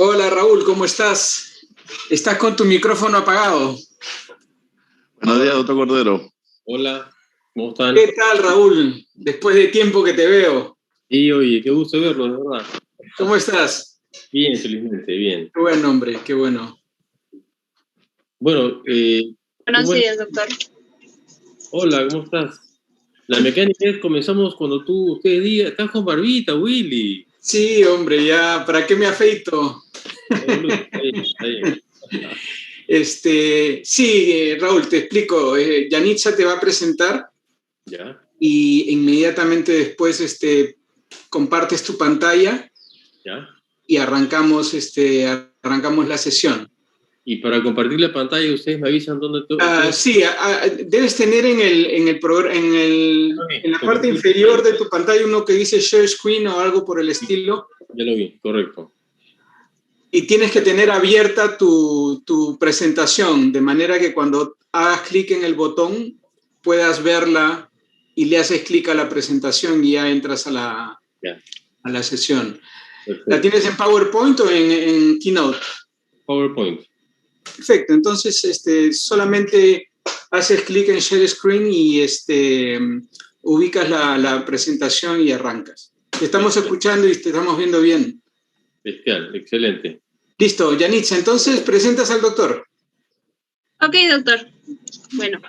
Hola Raúl, ¿cómo estás? Estás con tu micrófono apagado. Buenos días, doctor Cordero. Hola, ¿cómo están? ¿Qué tal, Raúl? Después de tiempo que te veo. Sí, oye, qué gusto verlo, de verdad. ¿Cómo estás? Bien, felizmente, bien. Qué buen hombre, qué bueno. Bueno, buenos días, doctor. Hola, ¿cómo estás? La mecánica es, comenzamos cuando ustedes digan, estás con barbita, Willy. Sí, hombre, ya, ¿para qué me afeito? Sí, Raúl, te explico. Yanitza te va a presentar. Ya. Y inmediatamente después compartes tu pantalla. Ya. Y arrancamos la sesión. Y para compartir la pantalla, ustedes me avisan dónde... Sí, debes tener en la parte inferior de tu pantalla uno que dice Share Screen o algo por el estilo. Ya lo vi, correcto. Y tienes que tener abierta tu presentación, de manera que cuando hagas clic en el botón puedas verla y le haces clic a la presentación y ya entras a la sesión. Perfecto. ¿La tienes en PowerPoint o en Keynote? PowerPoint. Perfecto, entonces solamente haces clic en Share Screen y ubicas la presentación y arrancas. Te estamos escuchando y te estamos viendo bien. Bestial, excelente. Listo, Yanitza, entonces presentas al doctor. Ok, doctor. Bueno,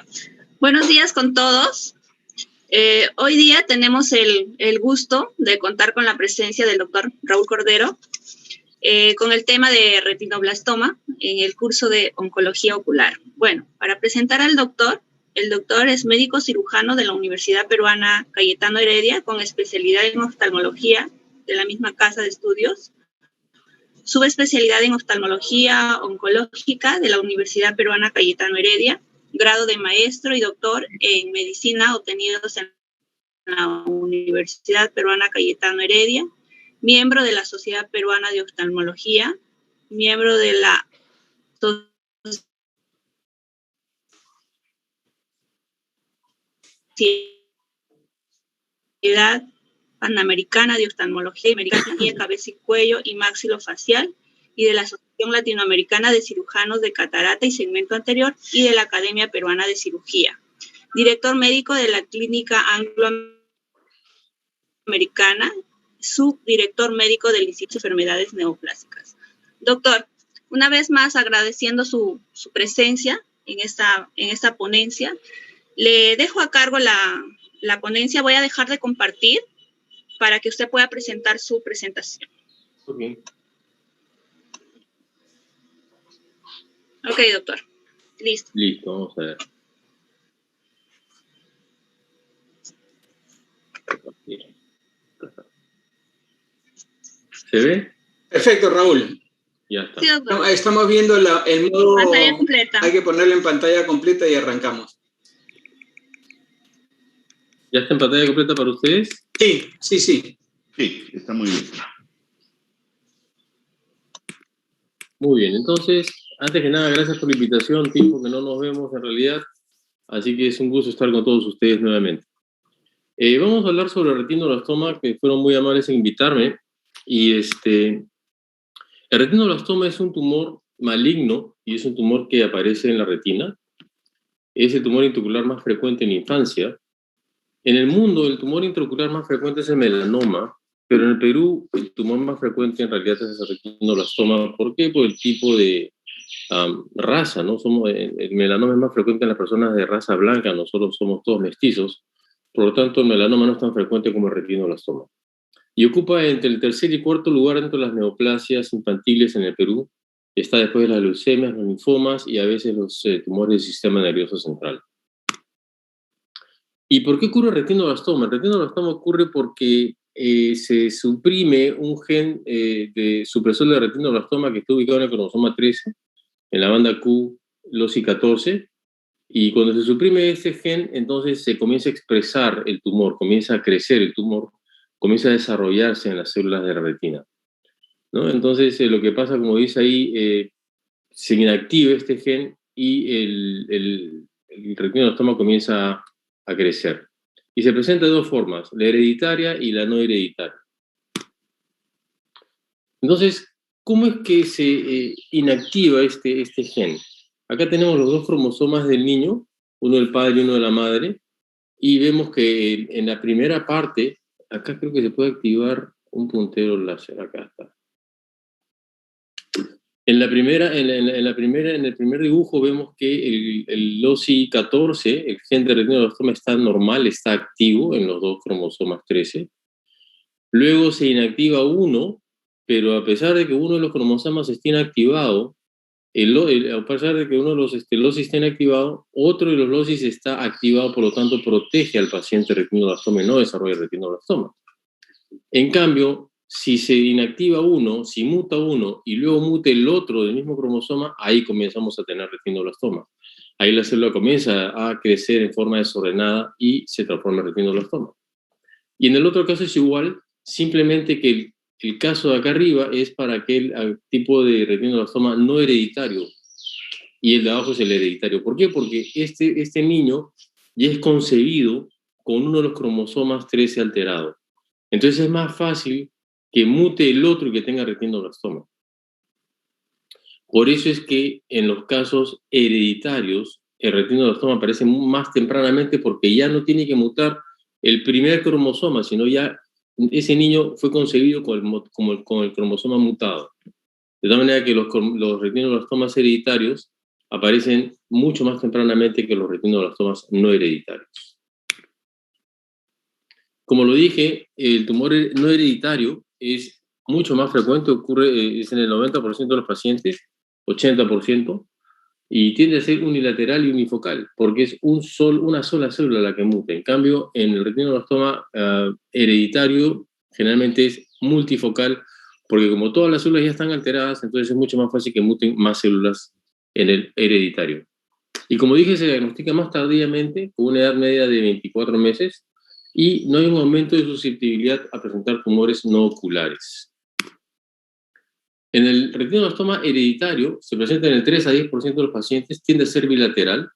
buenos días con todos. Hoy día tenemos el gusto de contar con la presencia del doctor Raúl Cordero con el tema de retinoblastoma en el curso de oncología ocular. Bueno, para presentar al doctor, el doctor es médico cirujano de la Universidad Peruana Cayetano Heredia con especialidad en oftalmología de la misma casa de estudios, subespecialidad en oftalmología oncológica de la Universidad Peruana Cayetano Heredia, grado de maestro y doctor en medicina obtenidos en la Universidad Peruana Cayetano Heredia, miembro de la Sociedad Peruana de Oftalmología, miembro de la Sociedad Panamericana de Oftalmología y Cabeza y Cuello y Maxilofacial y de la Asociación Latinoamericana de Cirujanos de Catarata y Segmento Anterior y de la Academia Peruana de Cirugía. Director médico de la Clínica Angloamericana, subdirector médico del Instituto de Enfermedades Neoplásicas. Doctor, una vez más agradeciendo su presencia en esta ponencia, le dejo a cargo la ponencia. Voy a dejar de compartir para que usted pueda presentar su presentación. Okay. Ok, doctor. Listo. Listo, vamos a ver. ¿Se ve? Perfecto, Raúl. Ya está. Sí, doctor. Estamos viendo el modo... Pantalla completa. Hay que ponerlo en pantalla completa y arrancamos. ¿Ya está en pantalla completa para ustedes? Sí, sí, sí. Sí, está muy bien. Muy bien, entonces, antes que nada, gracias por la invitación, tiempo que no nos vemos en realidad, así que es un gusto estar con todos ustedes nuevamente. Vamos a hablar sobre retinoblastoma, que fueron muy amables en invitarme, y El retinoblastoma es un tumor maligno y es un tumor que aparece en la retina. Es el tumor intraocular más frecuente en la infancia. En el mundo, el tumor intraocular más frecuente es el melanoma, pero en el Perú, el tumor más frecuente en realidad es el retinoblastoma. ¿Por qué? Por el tipo de raza, ¿no? El melanoma es más frecuente en las personas de raza blanca, nosotros somos todos mestizos, por lo tanto el melanoma no es tan frecuente como el retinoblastoma. Y ocupa entre el tercer y cuarto lugar dentro de las neoplasias infantiles en el Perú. Está después de las leucemias, los linfomas y a veces los tumores del sistema nervioso central. ¿Y por qué ocurre el retinoblastoma? El retinoblastoma ocurre porque se suprime un gen de supresor de retinoblastoma que está ubicado en el cromosoma 13, en la banda Q, LOCI14, y cuando se suprime este gen, entonces se comienza a expresar el tumor, comienza a crecer el tumor, comienza a desarrollarse en las células de la retina, ¿no? Entonces, lo que pasa, como dice ahí, se inactiva este gen y el retinoblastoma comienza a crecer. Y se presenta de dos formas, la hereditaria y la no hereditaria. Entonces, ¿cómo es que se inactiva este gen? Acá tenemos los dos cromosomas del niño, uno del padre y uno de la madre, y vemos que en la primera parte, acá creo que se puede activar un puntero láser, acá está. En el primer dibujo vemos que el LOCI14, el gen de retinoblastoma, está normal, está activo en los dos cromosomas 13. Luego se inactiva uno, pero a pesar de que uno de los cromosomas esté inactivado, a pesar de que uno de los LOCI esté inactivado, otro de los LOCI está activado, por lo tanto protege al paciente retinoblastoma y no desarrolla retinoblastoma. En cambio, si se inactiva uno, si muta uno y luego mute el otro del mismo cromosoma, ahí comenzamos a tener retinoblastoma. Ahí la célula comienza a crecer en forma desordenada y se transforma en retinoblastoma. Y en el otro caso es igual, simplemente que el caso de acá arriba es para aquel tipo de retinoblastoma no hereditario y el de abajo es el hereditario. ¿Por qué? Porque este niño ya es concebido con uno de los cromosomas 13 alterado. Entonces es más fácil que mute el otro y que tenga retinoblastoma. Por eso es que en los casos hereditarios el retinoblastoma aparece más tempranamente porque ya no tiene que mutar el primer cromosoma, sino ya ese niño fue concebido con el cromosoma mutado. De tal manera que los retinoblastomas hereditarios aparecen mucho más tempranamente que los retinoblastomas no hereditarios. Como lo dije, el tumor no hereditario es mucho más frecuente, es en el 90% de los pacientes, 80%, y tiende a ser unilateral y unifocal, porque es una sola célula la que muta. En cambio, en el retinoblastoma hereditario generalmente es multifocal, porque como todas las células ya están alteradas, entonces es mucho más fácil que muten más células en el hereditario. Y como dije, se diagnostica más tardíamente, con una edad media de 24 meses, y no hay un aumento de susceptibilidad a presentar tumores no oculares. En el retinoblastoma hereditario se presenta en el 3 a 10% de los pacientes, tiende a ser bilateral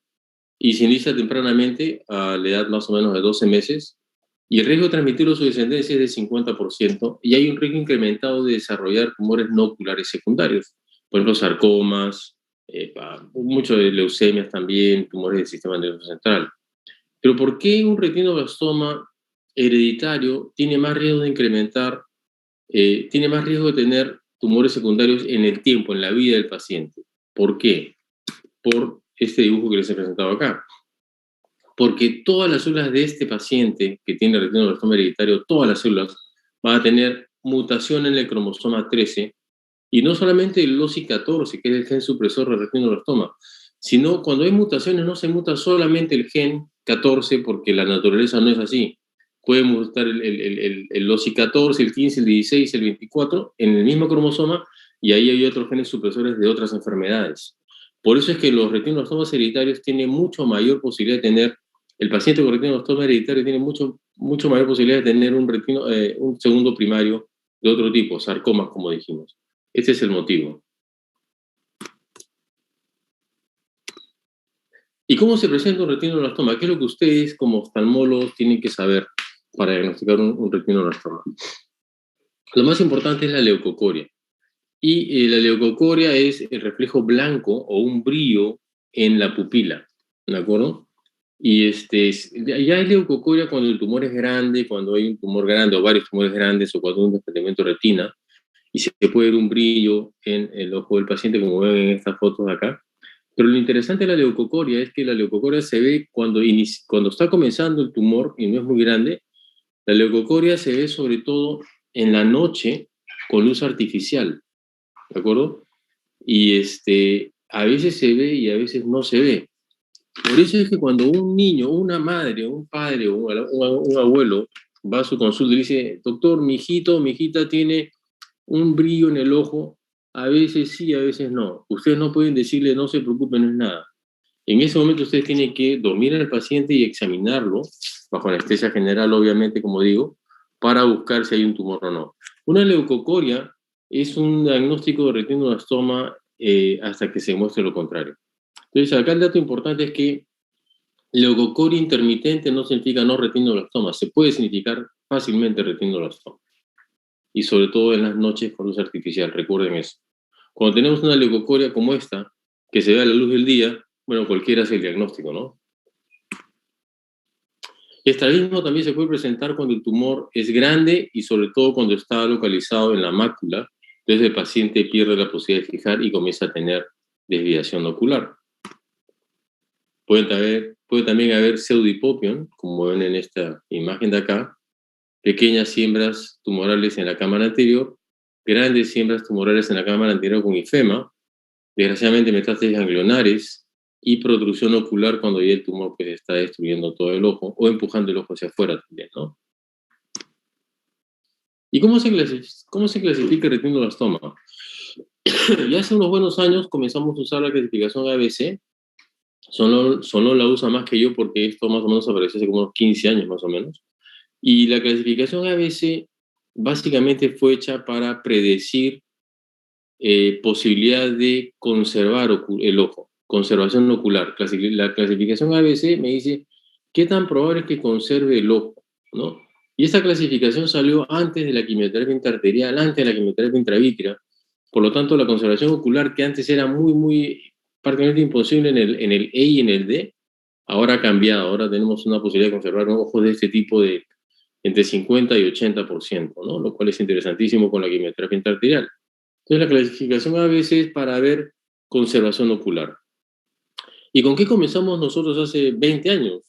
y se inicia tempranamente a la edad más o menos de 12 meses, y el riesgo de transmitirlo a su descendencia es de 50%, y hay un riesgo incrementado de desarrollar tumores no oculares secundarios, por ejemplo sarcomas, mucho de leucemias también, tumores del sistema nervioso central. Pero ¿por qué un retinoblastoma hereditario tiene más riesgo de incrementar, tiene más riesgo de tener tumores secundarios en el tiempo, en la vida del paciente? ¿Por qué? Por este dibujo que les he presentado acá. Porque todas las células de este paciente que tiene retinoblastoma hereditario, todas las células van a tener mutación en el cromosoma 13, y no solamente el LOCI14, que es el gen supresor de retinoblastoma, sino cuando hay mutaciones no se muta solamente el gen 14, porque la naturaleza no es así. Puede mutar el LOCI14, el 15, el 16, el 24 en el mismo cromosoma, y ahí hay otros genes supresores de otras enfermedades. Por eso es que los retinoblastomas hereditarios tienen mucho mayor posibilidad de tener, el paciente con retinoblastoma hereditario tiene mucho mayor posibilidad de tener un segundo primario de otro tipo, sarcomas, como dijimos. Este es el motivo. ¿Y cómo se presenta un retinoblastoma? ¿Qué es lo que ustedes, como oftalmólogos, tienen que saber para diagnosticar un retinoblastoma? Lo más importante es la leucocoria. Y la leucocoria es el reflejo blanco o un brillo en la pupila, ¿de acuerdo? Y ya hay leucocoria cuando el tumor es grande, cuando hay un tumor grande o varios tumores grandes o cuando hay un desprendimiento de retina, y se puede ver un brillo en el ojo del paciente, como ven en estas fotos de acá. Pero lo interesante de la leucocoria es que la leucocoria se ve cuando está comenzando el tumor y no es muy grande. La leucocoria se ve sobre todo en la noche con luz artificial, ¿de acuerdo? Y a veces se ve y a veces no se ve. Por eso es que cuando un niño, una madre, un padre o un abuelo va a su consulta y dice, doctor, mi hijito, mi hijita tiene un brillo en el ojo, a veces sí, a veces no. Ustedes no pueden decirle, no se preocupen, no es nada. En ese momento ustedes tienen que dormir al paciente y examinarlo, bajo anestesia general, obviamente, como digo, para buscar si hay un tumor o no. Una leucocoria es un diagnóstico de retinoblastoma hasta que se muestre lo contrario. Entonces, acá el dato importante es que leucocoria intermitente no significa no retinoblastoma, se puede significar fácilmente retinoblastoma. Y sobre todo en las noches con luz artificial, recuerden eso. Cuando tenemos una leucocoria como esta, que se ve a la luz del día, bueno, cualquiera hace el diagnóstico, ¿no? Estrabismo también se puede presentar cuando el tumor es grande y sobre todo cuando está localizado en la mácula, entonces el paciente pierde la posibilidad de fijar y comienza a tener desviación ocular. Puede también haber pseudohipopion, como ven en esta imagen de acá, pequeñas siembras tumorales en la cámara anterior, grandes siembras tumorales en la cámara anterior con ifema, desgraciadamente metástasis ganglionares y protrusión ocular cuando ya el tumor pues, está destruyendo todo el ojo o empujando el ojo hacia afuera también, ¿no? ¿Y cómo se clasifica el retinoblastoma? Ya hace unos buenos años comenzamos a usar la clasificación ABC. Solo la usa más que yo porque esto más o menos apareció hace como unos 15 años más o menos. Y la clasificación ABC básicamente fue hecha para predecir posibilidad de conservar el ojo, conservación ocular. La clasificación ABC me dice qué tan probable es que conserve el ojo, ¿no? Y esta clasificación salió antes de la quimioterapia intraarterial, antes de la quimioterapia intravítrea. Por lo tanto, la conservación ocular, que antes era muy prácticamente imposible en el E y en el D, ahora ha cambiado. Ahora tenemos una posibilidad de conservar ojos de este tipo de entre 50 y 80%, ¿no? Lo cual es interesantísimo con la quimioterapia intraarterial. Entonces, la clasificación ABC es para ver conservación ocular. ¿Y con qué comenzamos nosotros hace 20 años?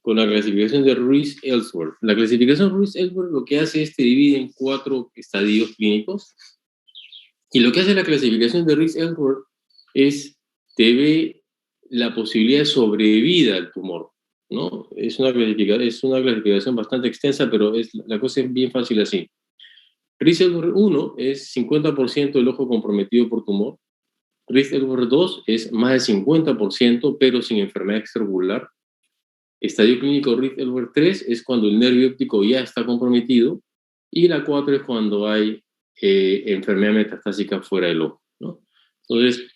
Con la clasificación de Ruiz-Ellsworth. La clasificación Ruiz-Ellsworth lo que hace es que divide en 4 estadios clínicos. Y lo que hace la clasificación de Ruiz-Ellsworth es te ve la posibilidad de sobrevida al tumor, ¿no? Es una clasificación bastante extensa, pero la cosa es bien fácil así. Ruiz-Ellsworth 1 es 50% del ojo comprometido por tumor. Ruiz-Ellsworth 2 es más del 50%, pero sin enfermedad extraocular. Estadio clínico Ruiz-Ellsworth 3 es cuando el nervio óptico ya está comprometido. Y la 4 es cuando hay enfermedad metastásica fuera del ojo, ¿no? Entonces,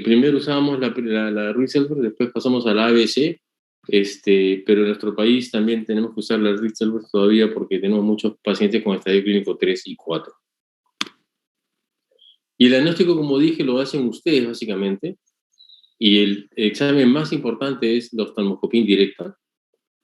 primero usábamos la Ruiz-Ellsworth, después pasamos a la ABC, pero en nuestro país también tenemos que usar la Ruiz-Ellsworth todavía porque tenemos muchos pacientes con estadio clínico 3 y 4. Y el diagnóstico, como dije, lo hacen ustedes básicamente, y el examen más importante es la oftalmoscopía indirecta,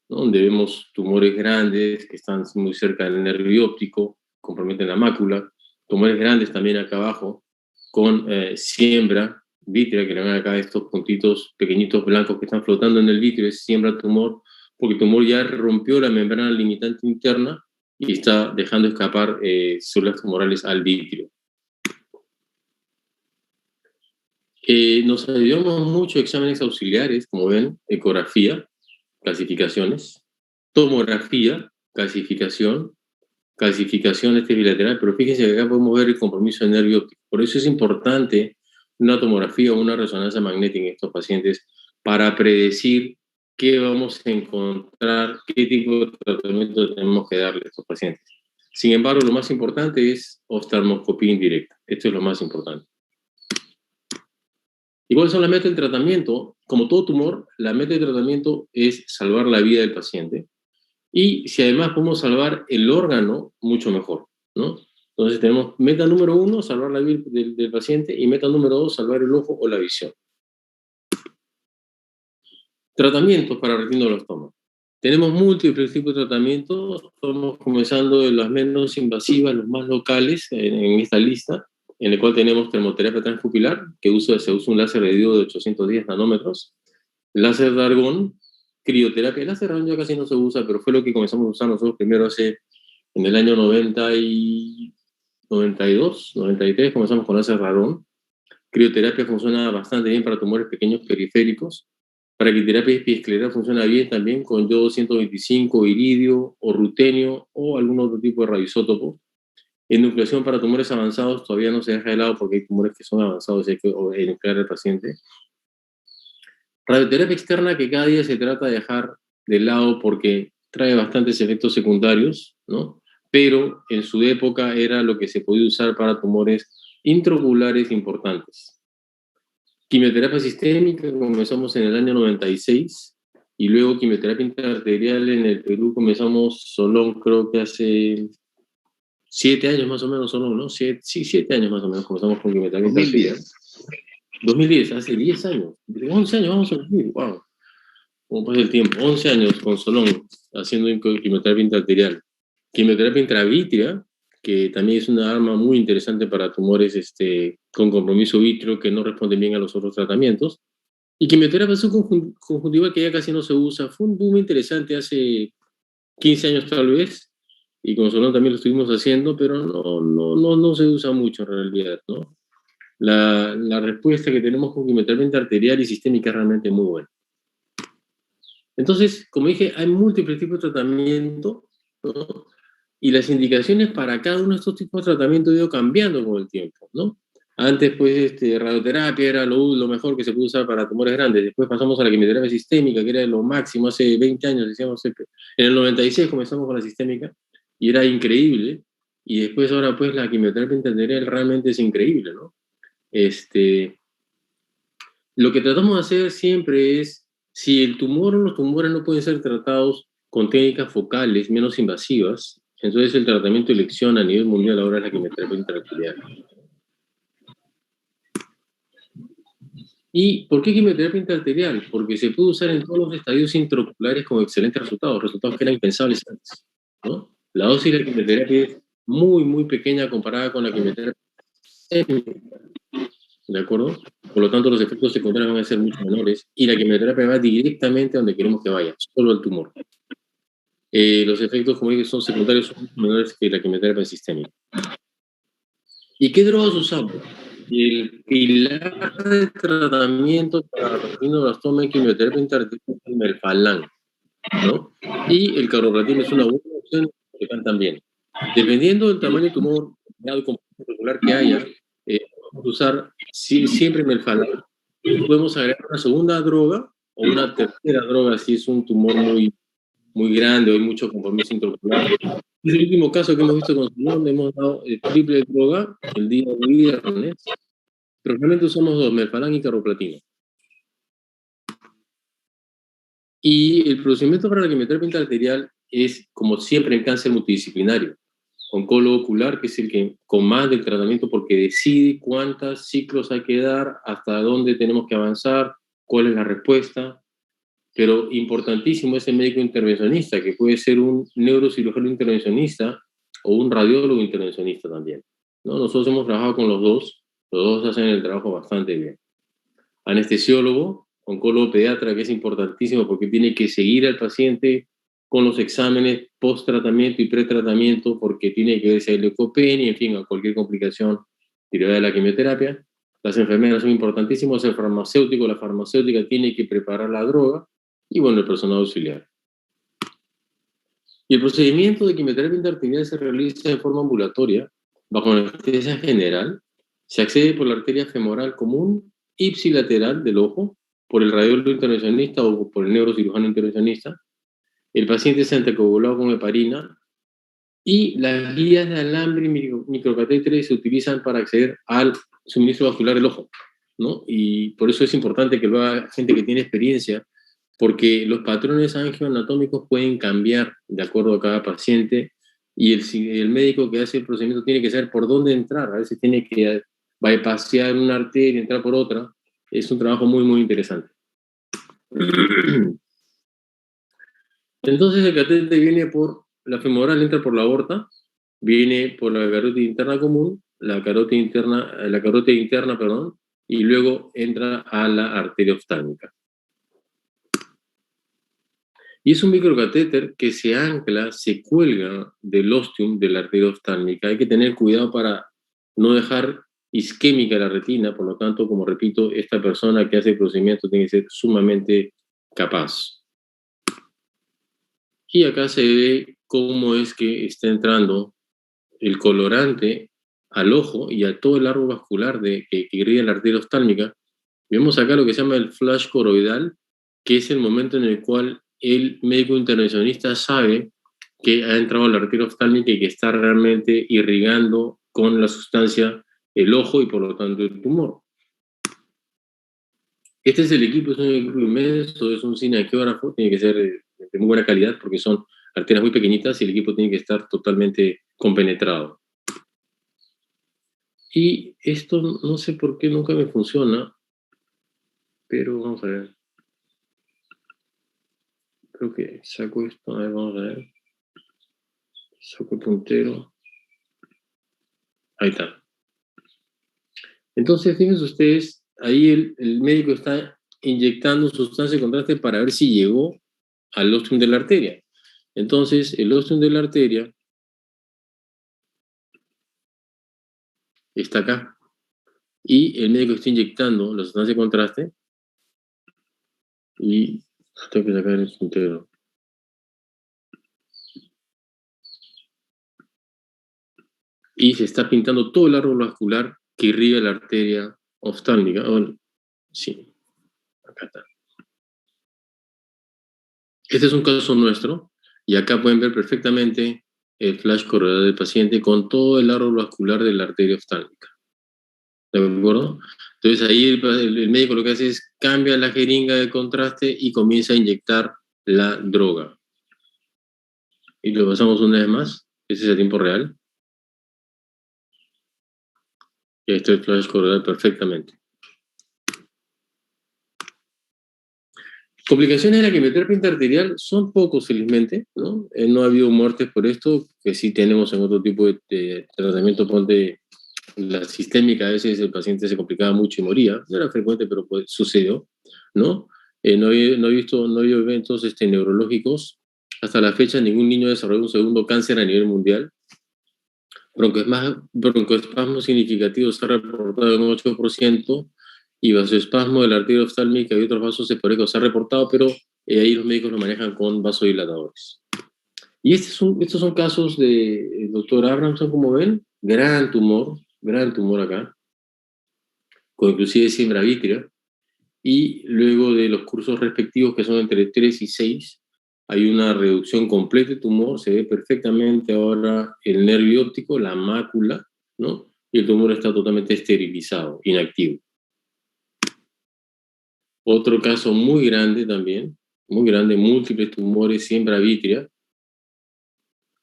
¿no? Donde vemos tumores grandes que están muy cerca del nervio óptico, comprometen la mácula, tumores grandes también acá abajo, con siembra vítrea, que le ven acá estos puntitos pequeñitos blancos que están flotando en el vítreo, es siembra tumor, porque el tumor ya rompió la membrana limitante interna y está dejando escapar células tumorales al vítreo. Nos ayudamos mucho exámenes auxiliares, como ven, ecografía, clasificaciones, tomografía, clasificación bilateral, pero fíjense que acá podemos ver el compromiso del nervio óptico. Por eso es importante una tomografía o una resonancia magnética en estos pacientes para predecir qué vamos a encontrar, qué tipo de tratamiento tenemos que darle a estos pacientes. Sin embargo, lo más importante es oftalmoscopía indirecta. Esto es lo más importante. ¿Y cuáles son las metas del tratamiento? Como todo tumor, la meta de tratamiento es salvar la vida del paciente. Y si además podemos salvar el órgano, mucho mejor, ¿no? Entonces tenemos meta número 1, salvar la vida del paciente, y meta número 2, salvar el ojo o la visión. Tratamientos para retinoblastoma. Tenemos múltiples tipos de tratamientos. Estamos comenzando de las menos invasivas, los más locales en esta lista, en el cual tenemos termoterapia transpupilar, que se usa un láser de diodo de 810 nanómetros, láser de argón, crioterapia. El láser de argón ya casi no se usa, pero fue lo que comenzamos a usar nosotros primero en el año 92, 93, comenzamos con láser de argón. Crioterapia funciona bastante bien para tumores pequeños periféricos. Para crioterapia epiescleral funciona bien también con yodo 125, iridio o rutenio o algún otro tipo de radioisótopo. Enucleación para tumores avanzados todavía no se deja de lado porque hay tumores que son avanzados y hay que enuclear al paciente. Radioterapia externa, que cada día se trata de dejar de lado porque trae bastantes efectos secundarios, ¿no? Pero en su época era lo que se podía usar para tumores intraoculares importantes. Quimioterapia sistémica comenzamos en el año 96 y luego quimioterapia intraarterial en el Perú comenzamos Solón, creo que hace 7 años más o menos, Solón, ¿no? 7 años más o menos comenzamos con quimioterapia intraarterial. 2010, hace 10 años, 11 años vamos a cumplir, wow. ¿Cómo pasa el tiempo? 11 años con Solón haciendo quimioterapia intraarterial. Quimioterapia intravítrea, que también es una arma muy interesante para tumores con compromiso vítreo que no responden bien a los otros tratamientos. Y quimioterapia subconjuntival, que ya casi no se usa. Fue un boom interesante hace 15 años tal vez, y con Solón también lo estuvimos haciendo, pero no se usa mucho en realidad, ¿no? La respuesta que tenemos con quimioterapia intraarterial y sistémica es realmente muy buena. Entonces, como dije, hay múltiples tipos de tratamiento, ¿no? Y las indicaciones para cada uno de estos tipos de tratamiento han ido cambiando con el tiempo, ¿no? Antes, pues, radioterapia era lo mejor que se pudo usar para tumores grandes. Después pasamos a la quimioterapia sistémica, que era lo máximo. Hace 20 años, decíamos, en el 96 comenzamos con la sistémica, y era increíble. Y después, ahora, pues, la quimioterapia intraarterial realmente es increíble, ¿no? Lo que tratamos de hacer siempre es, si el tumor o los tumores no pueden ser tratados con técnicas focales menos invasivas, entonces el tratamiento de elección a nivel mundial ahora es la quimioterapia intraarterial. ¿Y por qué quimioterapia intraarterial? Porque se puede usar en todos los estadios intraoculares con excelentes resultados que eran impensables antes, ¿no? La dosis de la quimioterapia es muy, muy pequeña comparada con la quimioterapia sistémica, ¿de acuerdo? Por lo tanto, los efectos secundarios van a ser mucho menores y la quimioterapia va directamente a donde queremos que vaya, solo al tumor. Los efectos, como dije, son secundarios, son mucho menores que la quimioterapia sistémica. ¿Y qué drogas usamos? El pilar de tratamiento para retinoblastoma y quimioterapia intraarterial es el melphalan, ¿no? Y el carboplatina es una buena opción que van también. Dependiendo del tamaño del tumor, del componente molecular que haya, vamos a usar siempre melphalan. Podemos agregar una segunda droga o una tercera droga si es un tumor muy, muy grande o hay mucho compromiso intraocular. Es el último caso que hemos visto con Solón, hemos dado triple droga el día viernes, pero realmente usamos 2, melphalan y carboplatina. Y el procedimiento para la quimioterapia intraarterial es, como siempre en cáncer multidisciplinario, oncólogo ocular, que es el que comanda el tratamiento porque decide cuántos ciclos hay que dar, hasta dónde tenemos que avanzar, cuál es la respuesta. Pero importantísimo es el médico intervencionista, que puede ser un neurocirujano intervencionista o un radiólogo intervencionista también, ¿no? Nosotros hemos trabajado con los dos hacen el trabajo bastante bien. Anestesiólogo, oncólogo pediatra, que es importantísimo porque tiene que seguir al paciente con los exámenes post-tratamiento y pre-tratamiento, porque tiene que ver si hay leucopenia, en fin, a cualquier complicación derivada de la quimioterapia. Las enfermeras son importantísimas, el farmacéutico, la farmacéutica tiene que preparar la droga, y bueno, el personal auxiliar. Y el procedimiento de quimioterapia intraarterial se realiza de forma ambulatoria, bajo anestesia general. Se accede por la arteria femoral común, ipsilateral del ojo, por el radiólogo intervencionista o por el neurocirujano intervencionista. El paciente es anticoagulado con heparina y las guías de alambre y microcatéteres se utilizan para acceder al suministro vascular del ojo, ¿no? Y por eso es importante que lo haga gente que tiene experiencia, porque los patrones angioanatómicos pueden cambiar de acuerdo a cada paciente y el médico que hace el procedimiento tiene que saber por dónde entrar. A veces tiene que bypassear una arteria y entrar por otra. Es un trabajo muy, muy interesante. Entonces el catéter viene por la femoral, entra por la aorta, viene por la carótida interna común, la carótida interna, perdón, y luego entra a la arteria oftálmica. Y es un microcatéter que se ancla, se cuelga del ostium de la arteria oftálmica. Hay que tener cuidado para no dejar isquémica la retina, por lo tanto, como repito, esta persona que hace el procedimiento tiene que ser sumamente capaz. Y acá se ve cómo es que está entrando el colorante al ojo y a todo el árbol vascular que irriga la arteria oftálmica. Vemos acá lo que se llama el flash coroidal, que es el momento en el cual el médico intervencionista sabe que ha entrado la arteria oftálmica y que está realmente irrigando con la sustancia el ojo y por lo tanto el tumor. Este es el equipo, es un equipo inmenso, es un cineangiógrafo, tiene que ser de muy buena calidad porque son arterias muy pequeñitas y el equipo tiene que estar totalmente compenetrado. Y esto no sé por qué nunca me funciona, pero vamos a ver. Creo que saco esto, a ver, vamos a ver. Saco el puntero. Ahí está. Entonces, fíjense ustedes, ahí el médico está inyectando sustancia de contraste para ver si llegó al ostium de la arteria. Entonces, el ostium de la arteria está acá. Y el médico está inyectando la sustancia de contraste y tengo que sacar el puntero. Y se está pintando todo el árbol vascular que irriga la arteria oftálmica. Bueno, sí, acá está. Este es un caso nuestro, y acá pueden ver perfectamente el flash coroidal del paciente con todo el árbol vascular de la arteria oftálmica. ¿De acuerdo? Entonces ahí el médico lo que hace es cambia la jeringa de contraste y comienza a inyectar la droga. Y lo pasamos una vez más, ese es el tiempo real. Y ahí está el flash coroidal perfectamente. Complicaciones de la quimioterapia intraarterial son pocos, felizmente, ¿no? No ha habido muertes por esto, que sí tenemos en otro tipo de tratamiento. Ponte la sistémica, a veces el paciente se complicaba mucho y moría. No era frecuente, pero pues, sucedió, ¿no? No he visto eventos neurológicos. Hasta la fecha, ningún niño ha desarrollado un segundo cáncer a nivel mundial. Broncoespasmo significativo se ha reportado en un 8%, y vasoespasmo de la arteria oftálmica y otros vasos esporádicos se ha reportado, pero ahí los médicos lo manejan con vasodilatadores. Y estos son casos del doctor Abramson, como ven, gran tumor acá, con inclusive siembra vítrea, y luego de los cursos respectivos, que son entre 3 y 6, hay una reducción completa de tumor, se ve perfectamente ahora el nervio óptico, la mácula, ¿no? Y el tumor está totalmente esterilizado, inactivo. Otro caso muy grande también, muy grande, múltiples tumores, siembra vítrea,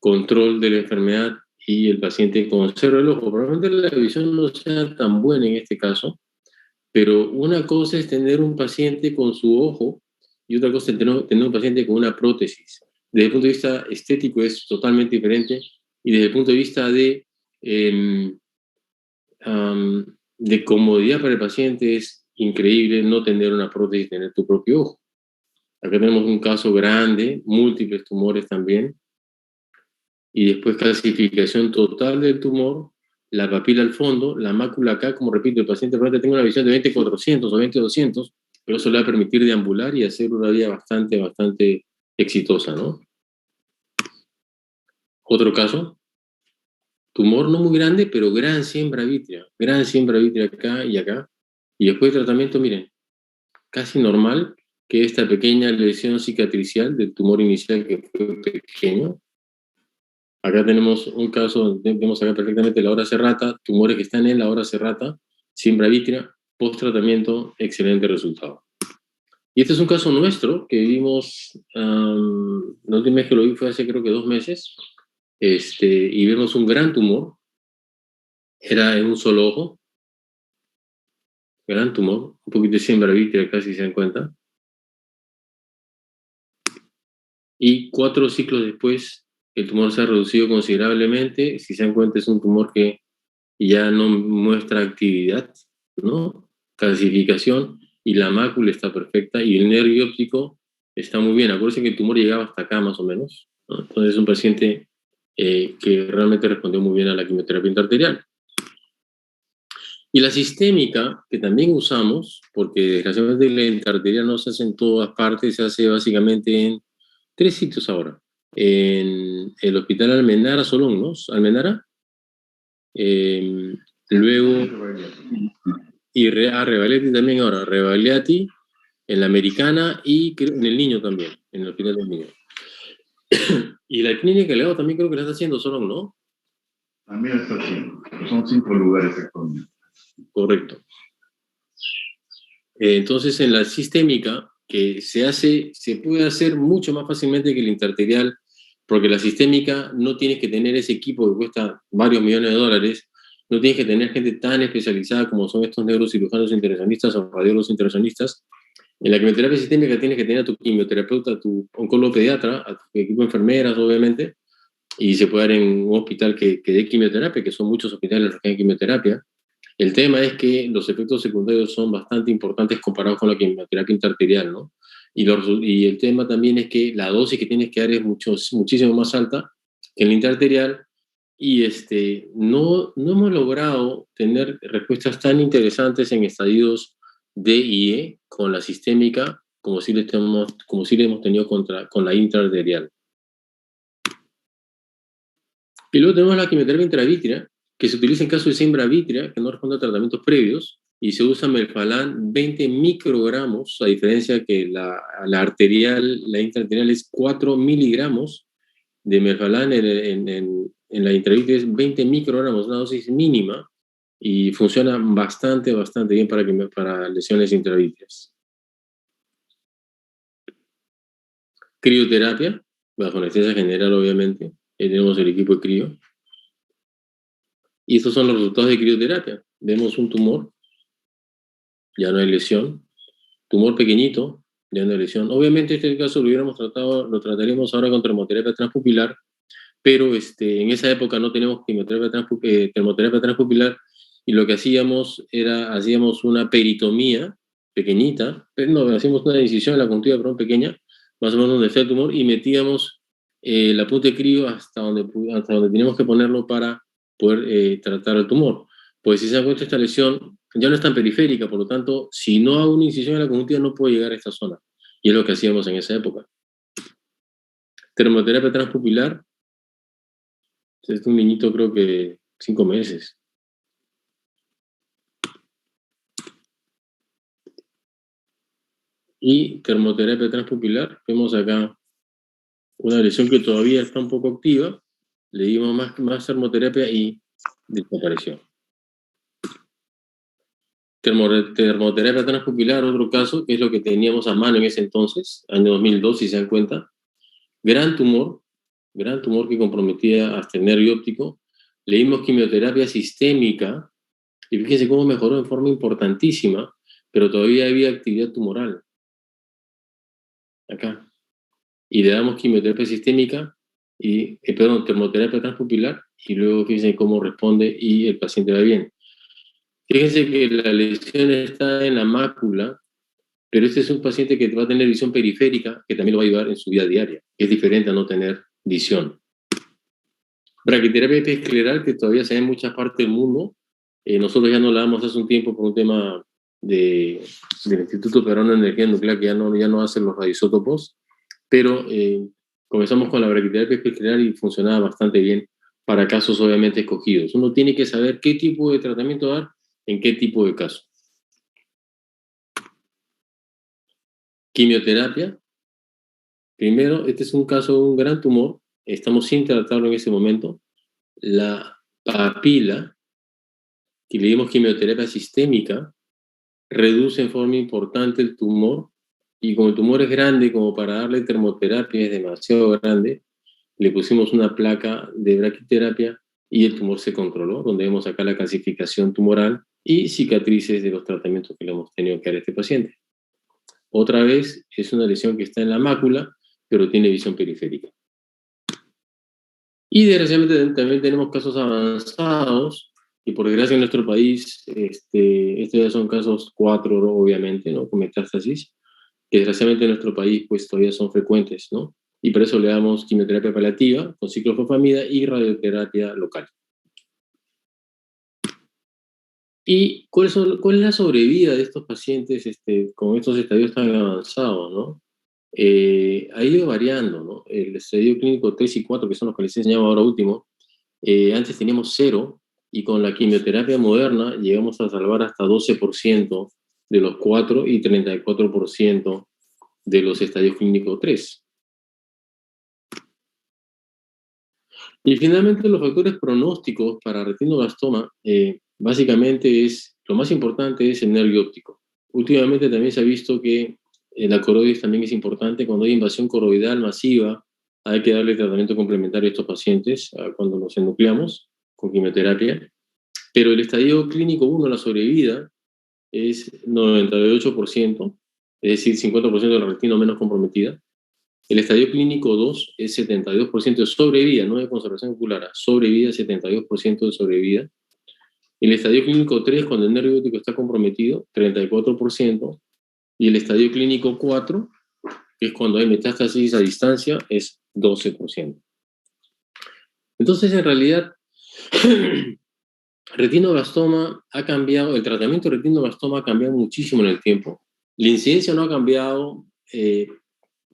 control de la enfermedad y el paciente conserva el ojo. Probablemente la visión no sea tan buena en este caso, pero una cosa es tener un paciente con su ojo y otra cosa es tener un paciente con una prótesis. Desde el punto de vista estético es totalmente diferente, y desde el punto de vista de comodidad para el paciente es increíble no tener una prótesis, tener tu propio ojo. Acá tenemos un caso grande, múltiples tumores también, y después clasificación total del tumor, la papila al fondo, la mácula acá, como repito, el paciente probablemente tenga una visión de 20/400 o 20/200, pero eso le va a permitir deambular y hacer una vida bastante exitosa, ¿no? Otro caso, tumor no muy grande, pero gran siembra vítrea acá y acá, y después de tratamiento, miren, casi normal, que esta pequeña lesión cicatricial del tumor inicial que fue pequeño. Acá tenemos un caso, vemos acá perfectamente la hora serrata, tumores que están en la hora serrata, siembra vítrea, post-tratamiento, excelente resultado. Y este es un caso nuestro que vimos, la última vez que lo vi fue hace creo que 2 meses, y vemos un gran tumor, era en un solo ojo, gran tumor, un poquito de siembra vítrea casi se dan cuenta, y 4 ciclos después el tumor se ha reducido considerablemente. Si se dan cuenta, es un tumor que ya no muestra actividad, ¿no? Calcificación, y la mácula está perfecta y el nervio óptico está muy bien. Acuérdense que el tumor llegaba hasta acá más o menos, ¿no? Entonces es un paciente que realmente respondió muy bien a la quimioterapia intraarterial. Y la sistémica, que también usamos, porque desgraciadamente la intraarterial no se hace en todas partes, se hace básicamente en 3 sitios ahora. En el Hospital Almenara Solón, ¿no? Almenara. Luego, y Rebagliati también ahora, Rebagliati en la Americana y creo, en el Niño también, en el Hospital del Niño. Y la clínica Leao también creo que la está haciendo Solón, ¿no? También está haciendo. Son 5 lugares actualmente. Correcto. Entonces, en la sistémica, que se puede hacer mucho más fácilmente que el intraarterial, porque la sistémica no tienes que tener ese equipo que cuesta varios millones de dólares, no tienes que tener gente tan especializada como son estos neurocirujanos intervencionistas o radiólogos intervencionistas. En la quimioterapia sistémica tienes que tener a tu quimioterapeuta, a tu oncólogo pediatra, a tu equipo de enfermeras, obviamente, y se puede dar en un hospital que dé quimioterapia, que son muchos hospitales los que dan quimioterapia. El tema es que los efectos secundarios son bastante importantes comparados con la quimioterapia intraarterial, ¿no? Y el tema también es que la dosis que tienes que dar es muchísimo más alta que el intraarterial, y no hemos logrado tener respuestas tan interesantes en estadios D y E con la sistémica como si le hemos tenido con la intraarterial. Y luego tenemos la quimioterapia intravítrea, que se utiliza en caso de siembra vítrea, que no responde a tratamientos previos, y se usa melfalán 20 microgramos, a diferencia que la arterial, la intraarterial es 4 miligramos de melfalán en la intravítrea es 20 microgramos, una dosis mínima, y funciona bastante bien para lesiones intravítreas. Crioterapia, bajo anestesia general, obviamente. Tenemos el equipo de crío. Y estos son los resultados de crioterapia. Vemos un tumor, ya no hay lesión. Tumor pequeñito, ya no hay lesión. Obviamente este caso lo trataríamos ahora con termoterapia transpupilar, pero en esa época no teníamos termoterapia transpupilar, y lo que hacíamos una peritomía pequeñita, hacíamos una incisión en la conjuntiva pequeña, más o menos donde está el tumor, y metíamos la punta de crío hasta donde teníamos que ponerlo para poder tratar el tumor. Pues si se da cuenta, esta lesión ya no es tan periférica, por lo tanto, si no hago una incisión en la conjuntiva no puedo llegar a esta zona, y es lo que hacíamos en esa época. Termoterapia transpupilar, es un niñito creo que 5 meses. Y termoterapia transpupilar, vemos acá una lesión que todavía está un poco activa, le dimos más termoterapia y desapareció. Termoterapia transpupilar, otro caso, que es lo que teníamos a mano en ese entonces, año 2002, si se dan cuenta. Gran tumor que comprometía hasta el nervio óptico. Le dimos quimioterapia sistémica, y fíjense cómo mejoró en forma importantísima, pero todavía había actividad tumoral. Acá. Y le damos quimioterapia sistémica, termoterapia transpupilar, y luego fíjense cómo responde y el paciente va bien. Fíjense que la lesión está en la mácula, pero este es un paciente que va a tener visión periférica, que también lo va a ayudar en su vida diaria. Es diferente a no tener visión. Braquiterapia escleral, que todavía se ve en muchas partes del mundo. Nosotros ya no la damos hace un tiempo por un tema del Instituto Peruano de Energía Nuclear, que ya no hacen los radioisótopos, pero comenzamos con la braquiterapia escleral y funcionaba bastante bien para casos obviamente escogidos. Uno tiene que saber qué tipo de tratamiento dar en qué tipo de caso. Quimioterapia. Primero, este es un caso de un gran tumor, estamos sin tratarlo en ese momento. La papila, que le dimos quimioterapia sistémica, reduce en forma importante el tumor, y como el tumor es grande, como para darle termoterapia es demasiado grande, le pusimos una placa de braquiterapia y el tumor se controló, donde vemos acá la calcificación tumoral y cicatrices de los tratamientos que le hemos tenido que dar a este paciente. Otra vez, es una lesión que está en la mácula, pero tiene visión periférica. Y desgraciadamente también tenemos casos avanzados, y por desgracia en nuestro país, estos ya son casos 4, ¿no? Obviamente, ¿no? Con metástasis, que desgraciadamente en nuestro país pues todavía son frecuentes, ¿no? Y por eso le damos quimioterapia paliativa con ciclofosfamida y radioterapia local. ¿Y cuál es la sobrevida de estos pacientes con estos estadios tan avanzados, ¿no? Ha ido variando, ¿no? El estadio clínico 3 y 4, que son los que les he enseñado ahora último, antes teníamos 0, y con la quimioterapia moderna llegamos a salvar hasta 12% de los 4 y 34% de los estadios clínicos 3. Y finalmente los factores pronósticos para retinoblastoma, básicamente lo más importante es el nervio óptico. Últimamente también se ha visto que la coroidis también es importante. Cuando hay invasión coroidal masiva, hay que darle tratamiento complementario a estos pacientes cuando los enucleamos con quimioterapia. Pero el estadio clínico 1, la sobrevida, es 98%, es decir, 50% de la retina menos comprometida. El estadio clínico 2 es 72% de sobrevida, no de conservación ocular, sobrevida, 72% de sobrevida. El estadio clínico 3, cuando el nervio óptico está comprometido, 34%. Y el estadio clínico 4, que es cuando hay metástasis a distancia, es 12%. Entonces, en realidad, retinoblastoma ha cambiado, el tratamiento de retinoblastoma ha cambiado muchísimo en el tiempo. La incidencia no ha cambiado,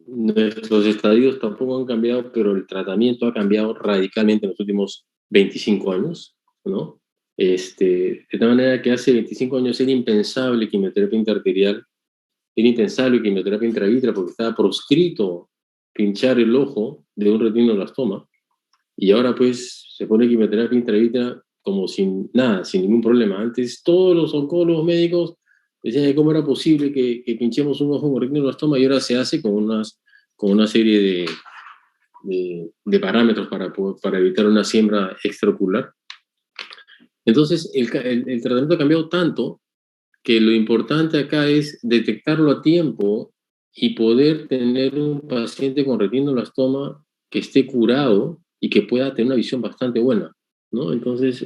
nuestros estadios tampoco han cambiado, pero el tratamiento ha cambiado radicalmente en los últimos 25 años, ¿no? De tal manera que hace 25 años era impensable quimioterapia intraarterial, era impensable quimioterapia intravítrea porque estaba proscrito pinchar el ojo de un retinoblastoma, y ahora pues se pone quimioterapia intravítrea como sin nada, sin ningún problema. Antes todos los oncólogos médicos decían cómo era posible que pinchemos un ojo con retinoblastoma, y ahora se hace con una serie de parámetros para evitar una siembra extraocular. Entonces el tratamiento ha cambiado tanto que lo importante acá es detectarlo a tiempo y poder tener un paciente con retinoblastoma que esté curado y que pueda tener una visión bastante buena, ¿no? Entonces,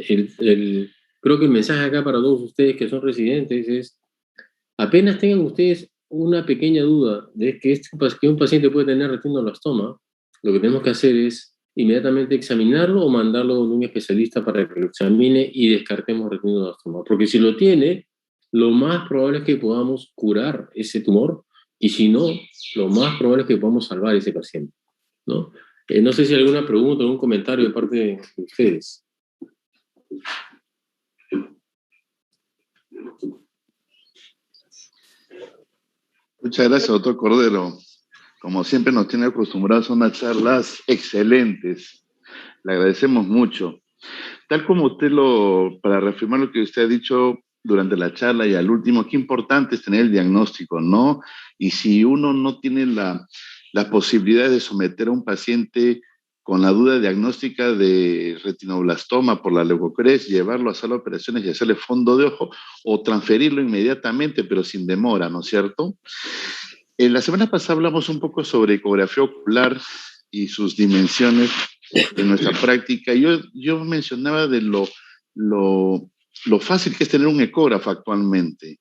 creo que el mensaje acá para todos ustedes que son residentes es, apenas tengan ustedes una pequeña duda de que un paciente puede tener retinoblastoma, lo que tenemos que hacer es inmediatamente examinarlo o mandarlo a un especialista para que lo examine y descartemos retinoblastoma. Porque si lo tiene, lo más probable es que podamos curar ese tumor, y si no, lo más probable es que podamos salvar a ese paciente, ¿no? No sé si hay alguna pregunta o algún comentario de parte de ustedes. Muchas gracias, doctor Cordero. Como siempre nos tiene acostumbrados a unas charlas excelentes. Le agradecemos mucho. Tal como usted para reafirmar lo que usted ha dicho durante la charla y al último, qué importante es tener el diagnóstico, ¿no? Y si uno no tiene la posibilidad de someter a un paciente con la duda diagnóstica de retinoblastoma por la leucocres, llevarlo a sala de operaciones y hacerle fondo de ojo, o transferirlo inmediatamente, pero sin demora, ¿no es cierto? La semana pasada hablamos un poco sobre ecografía ocular y sus dimensiones en nuestra práctica. Yo mencionaba de lo fácil que es tener un ecógrafo actualmente.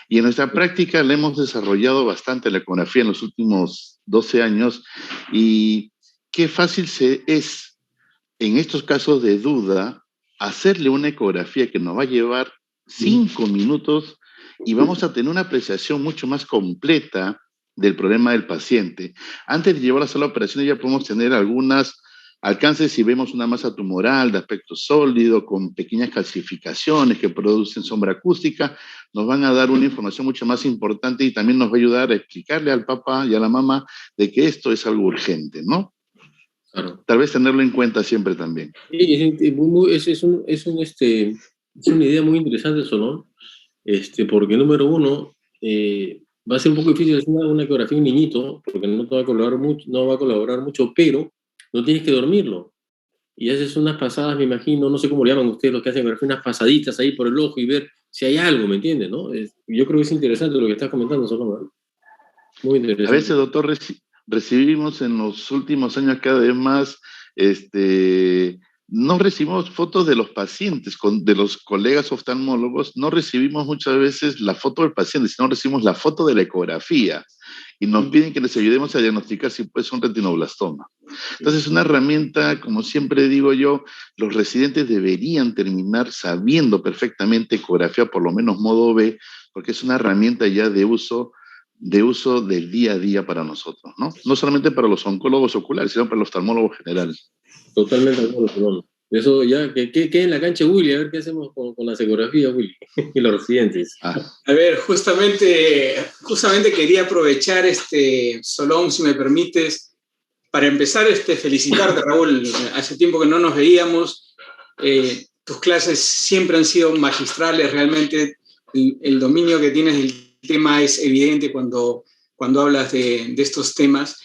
Y en nuestra práctica le hemos desarrollado bastante la ecografía en los últimos 12 años, y qué fácil es, en estos casos de duda, hacerle una ecografía que nos va a llevar 5 minutos y vamos a tener una apreciación mucho más completa del problema del paciente. Antes de llevar a la sala de operaciones ya podemos tener algunas alcances si vemos una masa tumoral de aspecto sólido con pequeñas calcificaciones que producen sombra acústica, nos van a dar una información mucho más importante y también nos va a ayudar a explicarle al papá y a la mamá de que esto es algo urgente, ¿no? Claro. Tal vez tenerlo en cuenta siempre también. Sí, es una idea muy interesante, Solón, porque número uno, va a ser un poco difícil hacer una ecografía en niñito, porque no va a colaborar mucho, pero no tienes que dormirlo. Y haces unas pasadas, me imagino, no sé cómo le llaman ustedes los que hacen unas pasaditas ahí por el ojo y ver si hay algo, ¿me entiendes? ¿No? Yo creo que es interesante lo que estás comentando, Solón, ¿no? Muy interesante. A veces, doctor, recibimos en los últimos años cada vez más, no recibimos fotos de los pacientes, de los colegas oftalmólogos, no recibimos muchas veces la foto del paciente, sino recibimos la foto de la ecografía y nos piden que les ayudemos a diagnosticar si puede ser un retinoblastoma. Entonces, es una herramienta, como siempre digo yo, los residentes deberían terminar sabiendo perfectamente ecografía, por lo menos modo B, porque es una herramienta ya de uso del día a día para nosotros, ¿no? No solamente para los oncólogos oculares, sino para los oftalmólogos generales. Totalmente de acuerdo, Solón. Eso ya, que quede en la cancha Willy, a ver qué hacemos con las ecografías, Willy, y los residentes. A ver, justamente quería aprovechar, Solón, si me permites, para empezar, felicitarte, Raúl. Hace tiempo que no nos veíamos. Tus clases siempre han sido magistrales, realmente el dominio que tienes del tema es evidente cuando hablas de estos temas.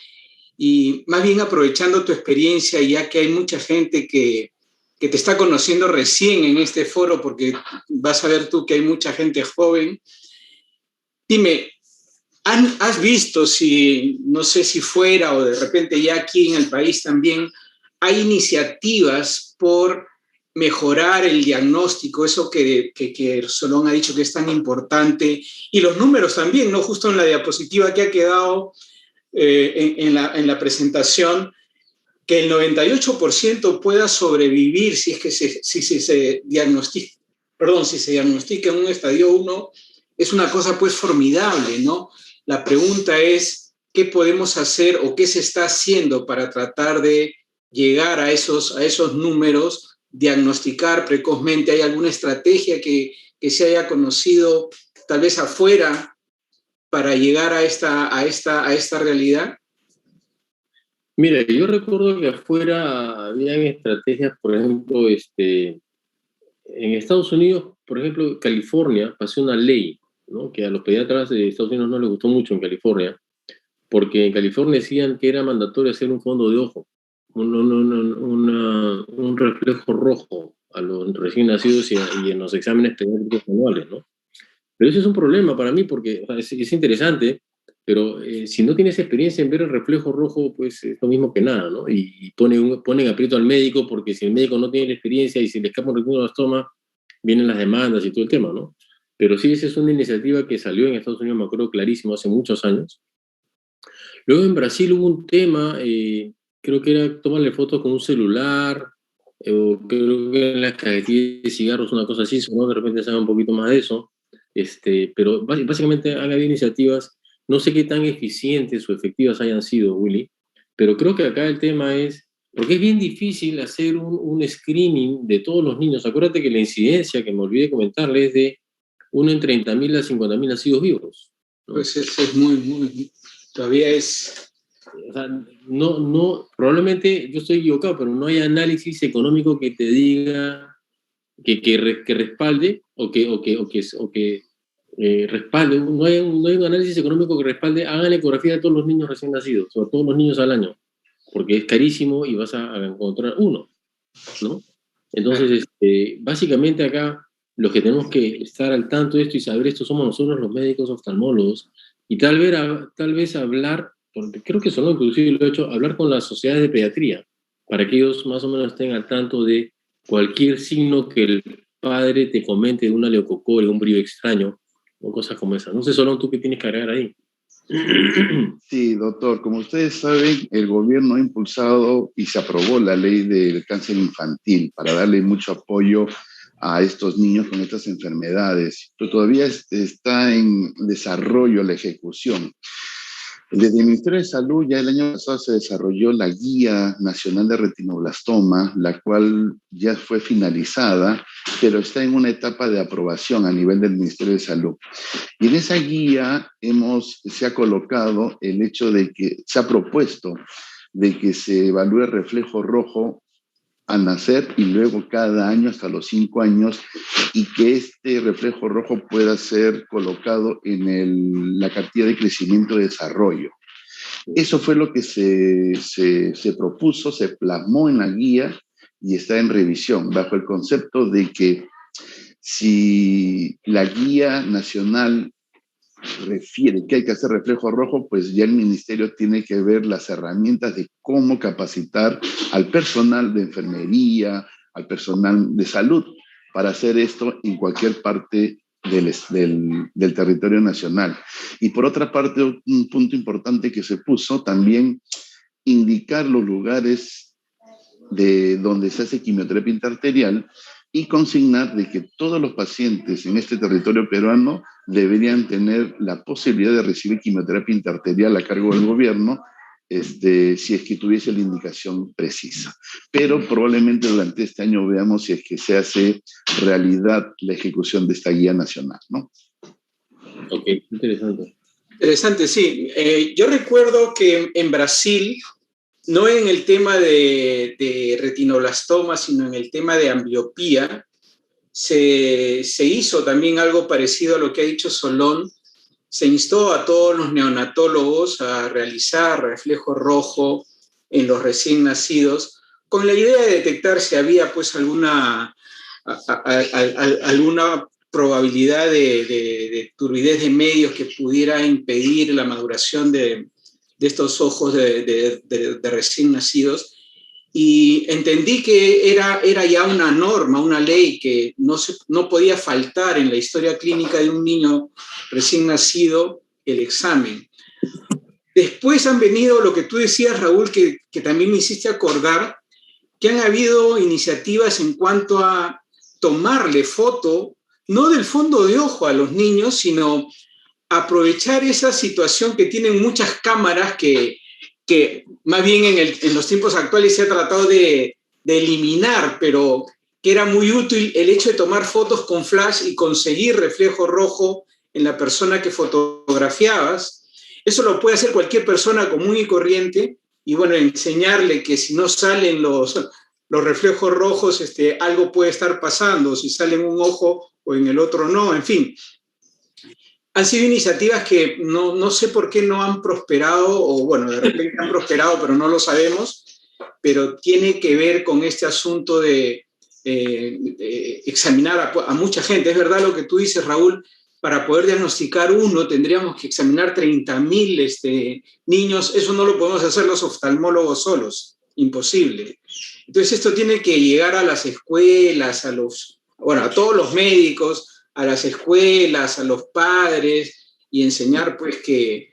Y más bien aprovechando tu experiencia, ya que hay mucha gente que te está conociendo recién en este foro, porque vas a ver tú que hay mucha gente joven. Dime, ¿has visto, no sé si fuera o de repente ya aquí en el país también, hay iniciativas por mejorar el diagnóstico, eso que Solón ha dicho que es tan importante, y los números también, ¿no? Justo en la diapositiva que ha quedado en la presentación, que el 98% pueda sobrevivir si es que si se diagnostica en un estadio 1, es una cosa pues formidable, ¿no? La pregunta es, ¿qué podemos hacer o qué se está haciendo para tratar de llegar a esos números, diagnosticar precozmente? ¿Hay alguna estrategia que se haya conocido tal vez afuera para llegar a esta realidad? Mira, yo recuerdo que afuera habían estrategias, por ejemplo, en Estados Unidos, por ejemplo, California pasó una ley, ¿no? Que a los pediatras de Estados Unidos no les gustó mucho en California, porque en California decían que era mandatorio hacer un fondo de ojo, un reflejo rojo a los recién nacidos y en los exámenes pediátricos anuales, ¿no? Pero eso es un problema para mí porque es interesante, pero si no tienes experiencia en ver el reflejo rojo, pues es lo mismo que nada, ¿no? Y ponen aprieto al médico porque si el médico no tiene la experiencia y si le escapa un retinoblastoma, vienen las demandas y todo el tema, ¿no? Pero sí, esa es una iniciativa que salió en Estados Unidos, me acuerdo clarísimo, hace muchos años. Luego en Brasil hubo un tema, creo que era tomarle fotos con un celular, o creo que en las cajetillas de cigarros, una cosa así, ¿no? De repente sabe un poquito más de eso. Pero básicamente han habido iniciativas, no sé qué tan eficientes o efectivas hayan sido, Willy, pero creo que acá el tema es, porque es bien difícil hacer un screening de todos los niños. Acuérdate que la incidencia, que me olvidé comentarle, es de 1 en 30.000 a 50.000 nacidos vivos, ¿no? Pues es muy, todavía es... O sea, no, probablemente yo estoy equivocado, pero no hay análisis económico que te diga que respalde o que respalde, no hay un análisis económico que respalde, hagan ecografía de todos los niños recién nacidos, o todos los niños al año, porque es carísimo y vas a encontrar uno, ¿no? Entonces, básicamente acá, los que tenemos que estar al tanto de esto y saber esto somos nosotros los médicos oftalmólogos, y tal vez hablar, porque creo que solo inclusive lo he hecho, hablar con las sociedades de pediatría, para que ellos más o menos estén al tanto de cualquier signo que el padre te comente de una leucocoria, un brillo extraño, o cosas como esas. No sé, Solón, ¿tú qué tienes que agregar ahí? Sí, doctor, como ustedes saben, el gobierno ha impulsado y se aprobó la ley del cáncer infantil para darle mucho apoyo a estos niños con estas enfermedades, pero todavía está en desarrollo la ejecución. Desde el Ministerio de Salud ya el año pasado se desarrolló la Guía Nacional de Retinoblastoma, la cual ya fue finalizada, pero está en una etapa de aprobación a nivel del Ministerio de Salud. Y en esa guía se ha colocado el hecho de que se ha propuesto de que se evalúe el reflejo rojo al nacer y luego cada año hasta los 5 años, y que este reflejo rojo pueda ser colocado en la cartilla de crecimiento y desarrollo. Eso fue lo que se propuso, se plasmó en la guía y está en revisión, bajo el concepto de que si la guía nacional refiere que hay que hacer reflejo rojo, pues ya el ministerio tiene que ver las herramientas de cómo capacitar al personal de enfermería, al personal de salud, para hacer esto en cualquier parte del territorio nacional. Y por otra parte, un punto importante que se puso también, indicar los lugares de donde se hace quimioterapia intraarterial y consignar de que todos los pacientes en este territorio peruano deberían tener la posibilidad de recibir quimioterapia intraarterial a cargo del gobierno, si es que tuviese la indicación precisa. Pero probablemente durante este año veamos si es que se hace realidad la ejecución de esta guía nacional, ¿no? Ok, interesante. Interesante, sí. Yo recuerdo que en Brasil, no en el tema de retinoblastoma, sino en el tema de ambliopía, se hizo también algo parecido a lo que ha dicho Solón. Se instó a todos los neonatólogos a realizar reflejo rojo en los recién nacidos, con la idea de detectar si había pues alguna probabilidad de turbidez de medios que pudiera impedir la maduración de estos ojos de recién nacidos. Y entendí que era ya una norma, una ley que no podía faltar en la historia clínica de un niño recién nacido el examen. Después han venido lo que tú decías, Raúl, que también me hiciste acordar, que han habido iniciativas en cuanto a tomarle foto, no del fondo de ojo a los niños, sino aprovechar esa situación que tienen muchas cámaras que más bien en los tiempos actuales se ha tratado de eliminar, pero que era muy útil el hecho de tomar fotos con flash y conseguir reflejo rojo en la persona que fotografiabas. Eso lo puede hacer cualquier persona común y corriente, y bueno, enseñarle que si no salen los reflejos rojos, algo puede estar pasando, si sale en un ojo o en el otro no, en fin. Han sido iniciativas que no sé por qué no han prosperado, o bueno, de repente han prosperado, pero no lo sabemos, pero tiene que ver con este asunto de examinar a mucha gente. Es verdad lo que tú dices, Raúl, para poder diagnosticar uno tendríamos que examinar 30.000 niños. Eso no lo podemos hacer los oftalmólogos solos, imposible. Entonces esto tiene que llegar a las escuelas, a todos los médicos, a las escuelas, a los padres, y enseñar pues que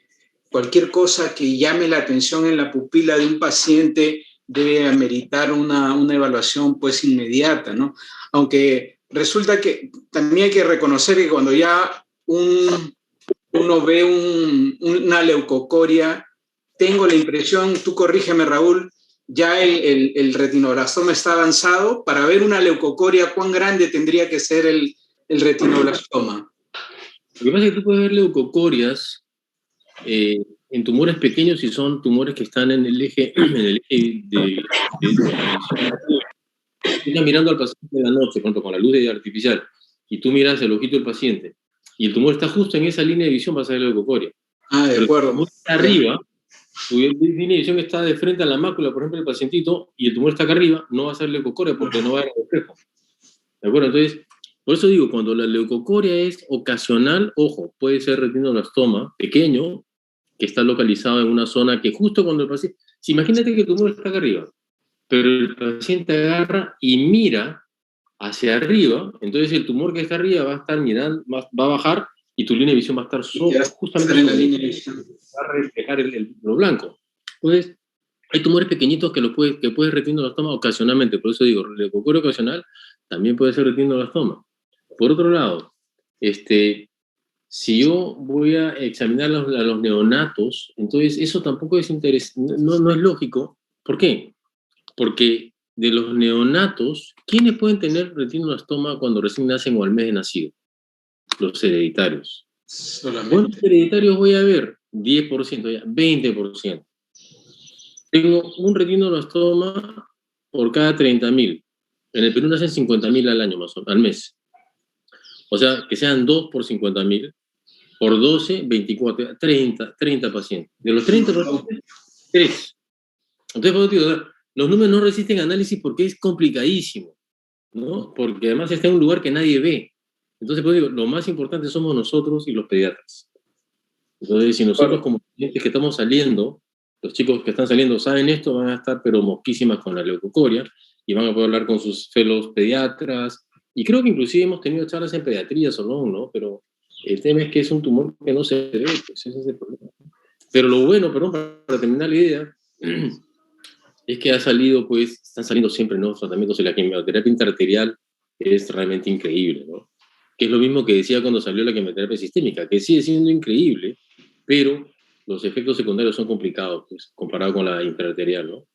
cualquier cosa que llame la atención en la pupila de un paciente debe ameritar una evaluación pues inmediata, ¿no? Aunque resulta que también hay que reconocer que cuando ya uno ve una leucocoria, tengo la impresión, tú corrígeme, Raúl, ya el retinoblastoma está avanzado. Para ver una leucocoria, ¿cuán grande tendría que ser el retinoblastoma? Lo que pasa es que tú puedes ver leucocorias en tumores pequeños si son tumores que están en el eje de tú estás mirando al paciente de la noche, por ejemplo, con la luz artificial, y tú miras el ojito del paciente, y el tumor está justo en esa línea de visión, vas a ver la leucocoria. Ah, de acuerdo. El tumor está arriba, tu línea de visión está de frente a la mácula, por ejemplo, del pacientito, y el tumor está acá arriba, no va a ser leucocoria porque no va a haber reflejo. ¿De acuerdo? Entonces, por eso digo, cuando la leucocoria es ocasional, ojo, puede ser retinoblastoma pequeño, que está localizado en una zona que justo cuando el paciente... Si imagínate que el tumor está acá arriba, pero el paciente agarra y mira hacia arriba, entonces el tumor que está arriba va a estar mirando, va a bajar y tu línea de visión va a estar justamente en la línea de visión. Va a reflejar lo blanco. Entonces, hay tumores pequeñitos que puedes retinoblastoma ocasionalmente, por eso digo, leucocoria ocasional también puede ser retinoblastoma. Por otro lado, si yo voy a examinar a los neonatos, entonces eso tampoco es no es lógico. ¿Por qué? Porque de los neonatos, ¿quiénes pueden tener retinoblastoma cuando recién nacen o al mes de nacido? Los hereditarios. Solamente. ¿Cuántos hereditarios voy a ver? 10%, ya, 20%. Tengo un retinoblastoma por cada 30.000. En el Perú nacen 50.000 al año, al mes. O sea, que sean 2 por 50.000. Por 12, 24, 30 pacientes. De los 30 pacientes, 3. Entonces, por eso digo, los números no resisten análisis porque es complicadísimo, ¿no? Porque además está en un lugar que nadie ve. Entonces, por eso digo, lo más importante somos nosotros y los pediatras. Entonces, si nosotros como pacientes que estamos saliendo, los chicos que están saliendo saben esto, van a estar pero mosquísimas con la leucocoria y van a poder hablar con sus fellows pediatras. Y creo que inclusive hemos tenido charlas en pediatría o no, pero el tema es que es un tumor que no se ve, pues ese es el problema. Pero lo bueno, perdón, para terminar la idea, es que ha salido, pues, están saliendo siempre nuevos tratamientos y la quimioterapia intraarterial es realmente increíble, ¿no? Que es lo mismo que decía cuando salió la quimioterapia sistémica, que sigue siendo increíble, pero los efectos secundarios son complicados, pues, comparado con la intraarterial, ¿no?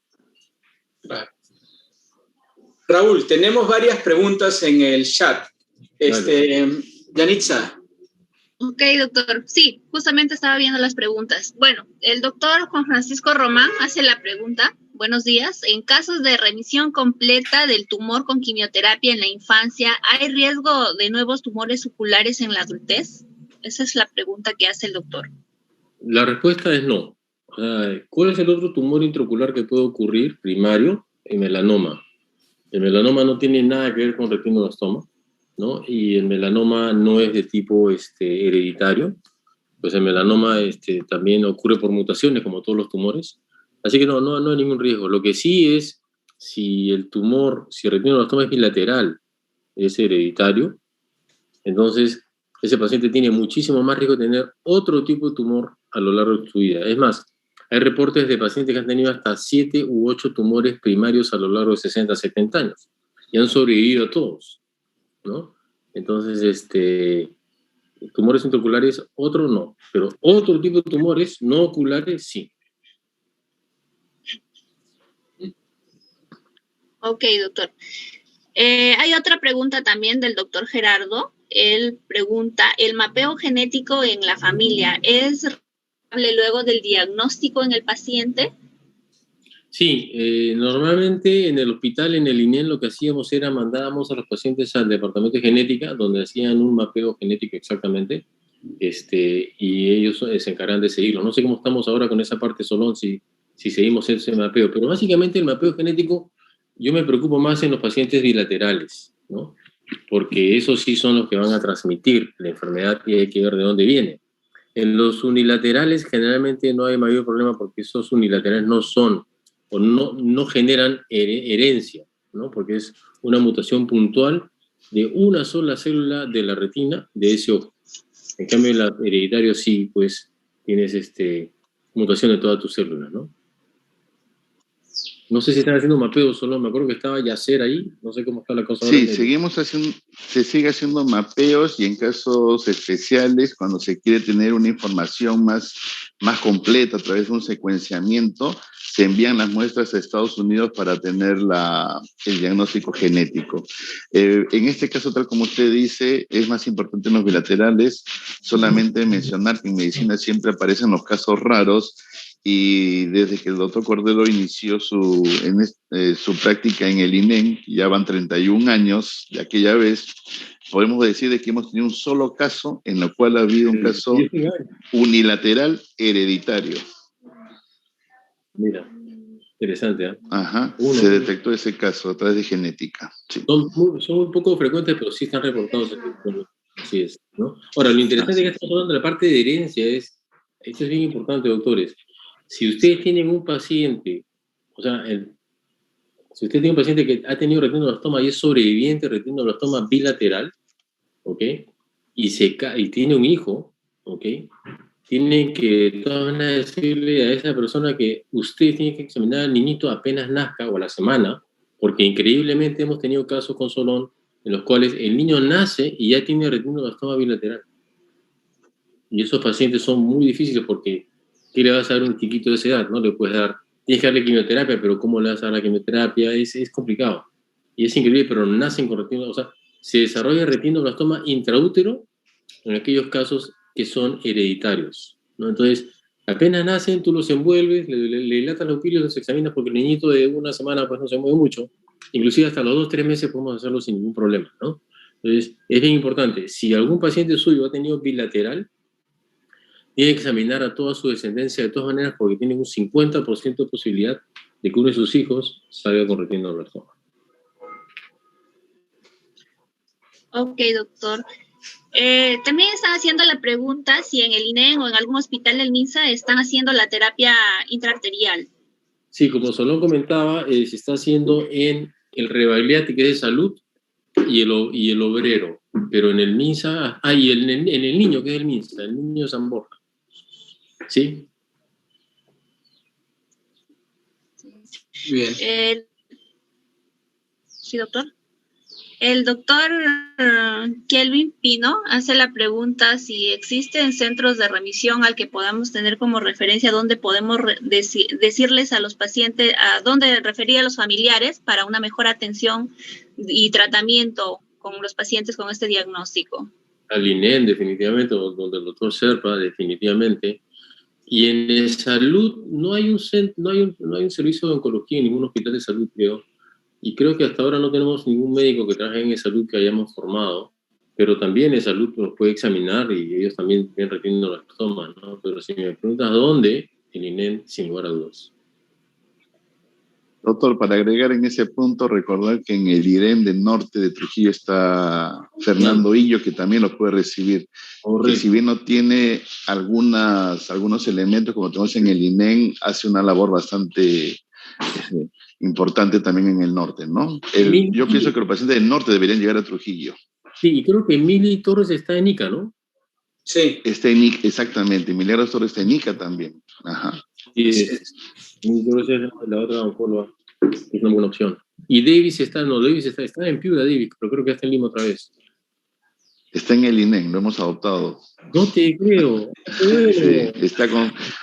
Raúl, tenemos varias preguntas en el chat. Yanitza. Ok, doctor. Sí, justamente estaba viendo las preguntas. Bueno, el doctor Juan Francisco Román hace la pregunta. Buenos días. En casos de remisión completa del tumor con quimioterapia en la infancia, ¿hay riesgo de nuevos tumores oculares en la adultez? Esa es la pregunta que hace el doctor. La respuesta es no. ¿Cuál es el otro tumor intraocular que puede ocurrir primario? El melanoma. El melanoma no tiene nada que ver con retinoblastoma, ¿no? Y el melanoma no es de tipo hereditario, pues el melanoma también ocurre por mutaciones como todos los tumores, así que no hay ningún riesgo. Lo que sí es, si el retinoblastoma es bilateral, es hereditario, entonces ese paciente tiene muchísimo más riesgo de tener otro tipo de tumor a lo largo de su vida. Es más, hay reportes de pacientes que han tenido hasta 7 u 8 tumores primarios a lo largo de 60, 70 años y han sobrevivido a todos, ¿no? Entonces, tumores intraoculares, otro no, pero otro tipo de tumores no oculares, sí. Ok, doctor. Hay otra pregunta también del doctor Gerardo. Él pregunta, ¿el mapeo genético en la familia es responsable luego del diagnóstico en el paciente? Sí, normalmente en el hospital, en el INEM, lo que hacíamos era mandábamos a los pacientes al departamento de genética, donde hacían un mapeo genético exactamente, y ellos se encargan de seguirlo. No sé cómo estamos ahora con esa parte, Solón, si seguimos ese mapeo, pero básicamente el mapeo genético, yo me preocupo más en los pacientes bilaterales, ¿no? Porque esos sí son los que van a transmitir la enfermedad y hay que ver de dónde viene. En los unilaterales generalmente no hay mayor problema porque esos unilaterales no son o no generan herencia, ¿no? Porque es una mutación puntual de una sola célula de la retina de ese ojo. En cambio, el hereditario sí, pues, tienes mutación de todas tus células, ¿no? No sé si están haciendo mapeos solo, me acuerdo que estaba Yacer ahí, no sé cómo está la cosa. Sí, se sigue haciendo mapeos y en casos especiales, cuando se quiere tener una información más completa a través de un secuenciamiento, se envían las muestras a Estados Unidos para tener el diagnóstico genético. En este caso, tal como usted dice, es más importante en los bilaterales, solamente mencionar que en medicina siempre aparecen los casos raros. Y desde que el doctor Cordero inició su práctica en el INEM, ya van 31 años de aquella vez, podemos decir de que hemos tenido un solo caso en el cual ha habido un caso unilateral hereditario. Mira, interesante, ¿eh? Ajá, se detectó ese caso a través de genética. Sí. Son muy poco frecuentes, pero sí están reportados. Así es, ¿no? Ahora, lo interesante es que estamos hablando de la parte de herencia, esto es bien importante, doctores. Si ustedes tienen un paciente, si usted tiene un paciente que ha tenido retinoblastoma y es sobreviviente de retinoblastoma bilateral, ¿ok? Y tiene un hijo, ¿ok? Tienen que de todas maneras decirle a esa persona que usted tiene que examinar al niñito apenas nazca o a la semana, porque increíblemente hemos tenido casos con Solón en los cuales el niño nace y ya tiene retinoblastoma bilateral. Y esos pacientes son muy difíciles porque ¿qué le vas a dar a un chiquito de esa edad? ¿No? Le puedes dar, tienes que darle quimioterapia, pero ¿cómo le vas a dar la quimioterapia? Es complicado. Y es increíble, pero nacen con retinoblastoma. O sea, se desarrolla retinoblastoma intraútero en aquellos casos que son hereditarios, ¿no? Entonces, apenas nacen, tú los envuelves, le dilatas los pilios, los examinas porque el niñito de una semana pues no se mueve mucho. Inclusive hasta los 2-3 meses podemos hacerlo sin ningún problema, ¿no? Entonces, es bien importante. Si algún paciente suyo ha tenido bilateral, tiene que examinar a toda su descendencia de todas maneras porque tienen un 50% de posibilidad de que uno de sus hijos salga con retinoblastoma. Ok, doctor. También están haciendo la pregunta si en el INEM o en algún hospital del MINSA están haciendo la terapia intraarterial. Sí, como Solón comentaba, se está haciendo en el Rebagliati, que es de salud, y el obrero, pero en el MINSA, y en el niño, que es el MINSA, el niño San Borja. ¿Sí? Bien. Sí, doctor. El doctor Kelvin Pino hace la pregunta si existen centros de remisión al que podamos tener como referencia donde podemos decirles a los pacientes, a dónde referir a los familiares para una mejor atención y tratamiento con los pacientes con este diagnóstico. Al INEM, definitivamente, donde el doctor Serpa, definitivamente. Y en salud no hay un servicio de oncología en ningún hospital de salud, creo. Y creo que hasta ahora no tenemos ningún médico que trabaje en salud que hayamos formado, pero también en salud nos puede examinar y ellos también tienen retinoblastoma, ¿no? Pero si me preguntas dónde, el INEM, sin lugar a dudas. Doctor, para agregar en ese punto, recordar que en el IREM del norte de Trujillo está Fernando Illo, que también lo puede recibir. Correcto. Que si bien no tiene algunos elementos como tenemos en el INEM, hace una labor bastante importante también en el norte, ¿no? Yo pienso que los pacientes del norte deberían llegar a Trujillo. Sí, y creo que Mili Torres está en ICA, ¿no? Sí. Está en ICA, exactamente. Milagros Torres está en ICA también. Ajá. Sí, Mili Torres es la otra oncóloga, es una buena opción. Y Davis está en Piura, Davis, pero creo que está en Lima otra vez. Está en el INEM, lo hemos adoptado. No te creo. Sí,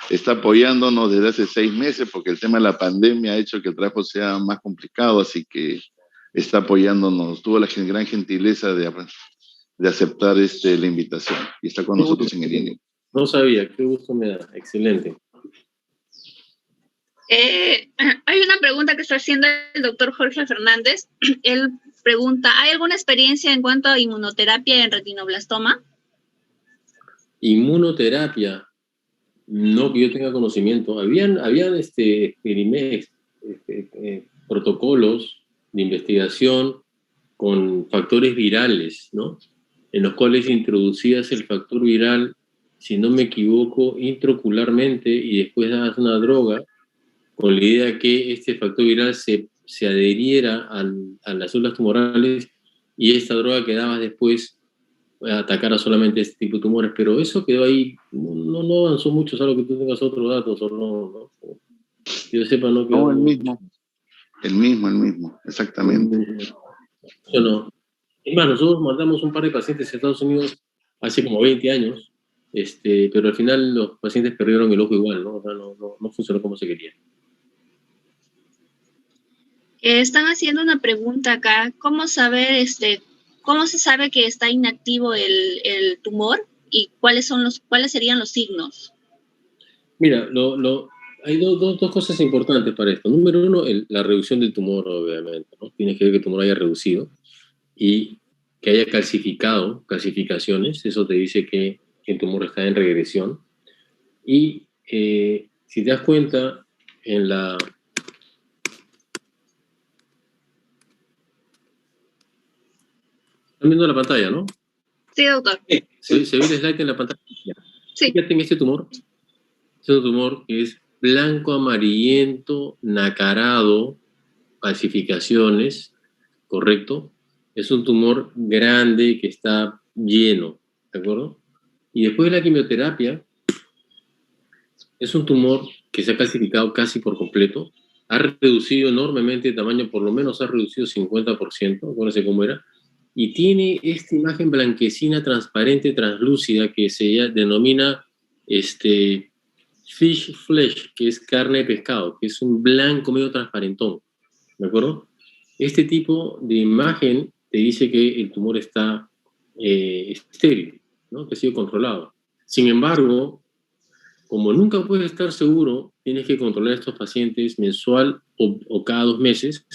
está apoyándonos desde hace 6 meses porque el tema de la pandemia ha hecho que el trabajo sea más complicado, así que está apoyándonos. Tuvo la gran gentileza de aceptar la invitación y está con nosotros en el INEM. No sabía, qué gusto me da. Excelente. Hay una pregunta que está haciendo el doctor Jorge Fernández. Él pregunta, ¿hay alguna experiencia en cuanto a inmunoterapia en retinoblastoma? Inmunoterapia, no que yo tenga conocimiento. Habían protocolos de investigación con factores virales, ¿no? En los cuales introducías el factor viral, si no me equivoco, intraocularmente y después dabas una droga con la idea de que este factor viral se adheriera a las células tumorales y esta droga que dabas después atacara solamente este tipo de tumores, pero eso quedó ahí, no avanzó mucho, salvo que tú tengas otros datos o no. Que yo sepa, no quedó. No, el mismo, exactamente. Yo no. Es más, nosotros mandamos un par de pacientes a Estados Unidos hace como 20 años, pero al final los pacientes perdieron el ojo igual, ¿no? O sea, no funcionó como se quería. Están haciendo una pregunta acá. ¿Cómo se sabe que está inactivo el tumor y cuáles serían los signos? Mira, hay dos cosas importantes para esto. Número uno, la reducción del tumor, obviamente, ¿no? Tienes que ver que el tumor haya reducido y que haya calcificaciones. Eso te dice que el tumor está en regresión. Y si te das cuenta, Están viendo la pantalla, ¿no? Sí, doctor. ¿Se ve el slide en la pantalla? Sí. Fíjate en este tumor. Es un tumor que es blanco, amarillento, nacarado, calcificaciones, ¿correcto? Es un tumor grande que está lleno, ¿de acuerdo? Y después de la quimioterapia, es un tumor que se ha calcificado casi por completo, ha reducido enormemente de tamaño, por lo menos ha reducido 50%, acuérdense cómo era, y tiene esta imagen blanquecina, transparente, translúcida, que se denomina fish flesh, que es carne de pescado, que es un blanco medio transparentón, ¿de acuerdo? Este tipo de imagen te dice que el tumor está estéril, ¿no? Que ha sido controlado. Sin embargo, como nunca puedes estar seguro, tienes que controlar a estos pacientes mensual o cada 2 meses,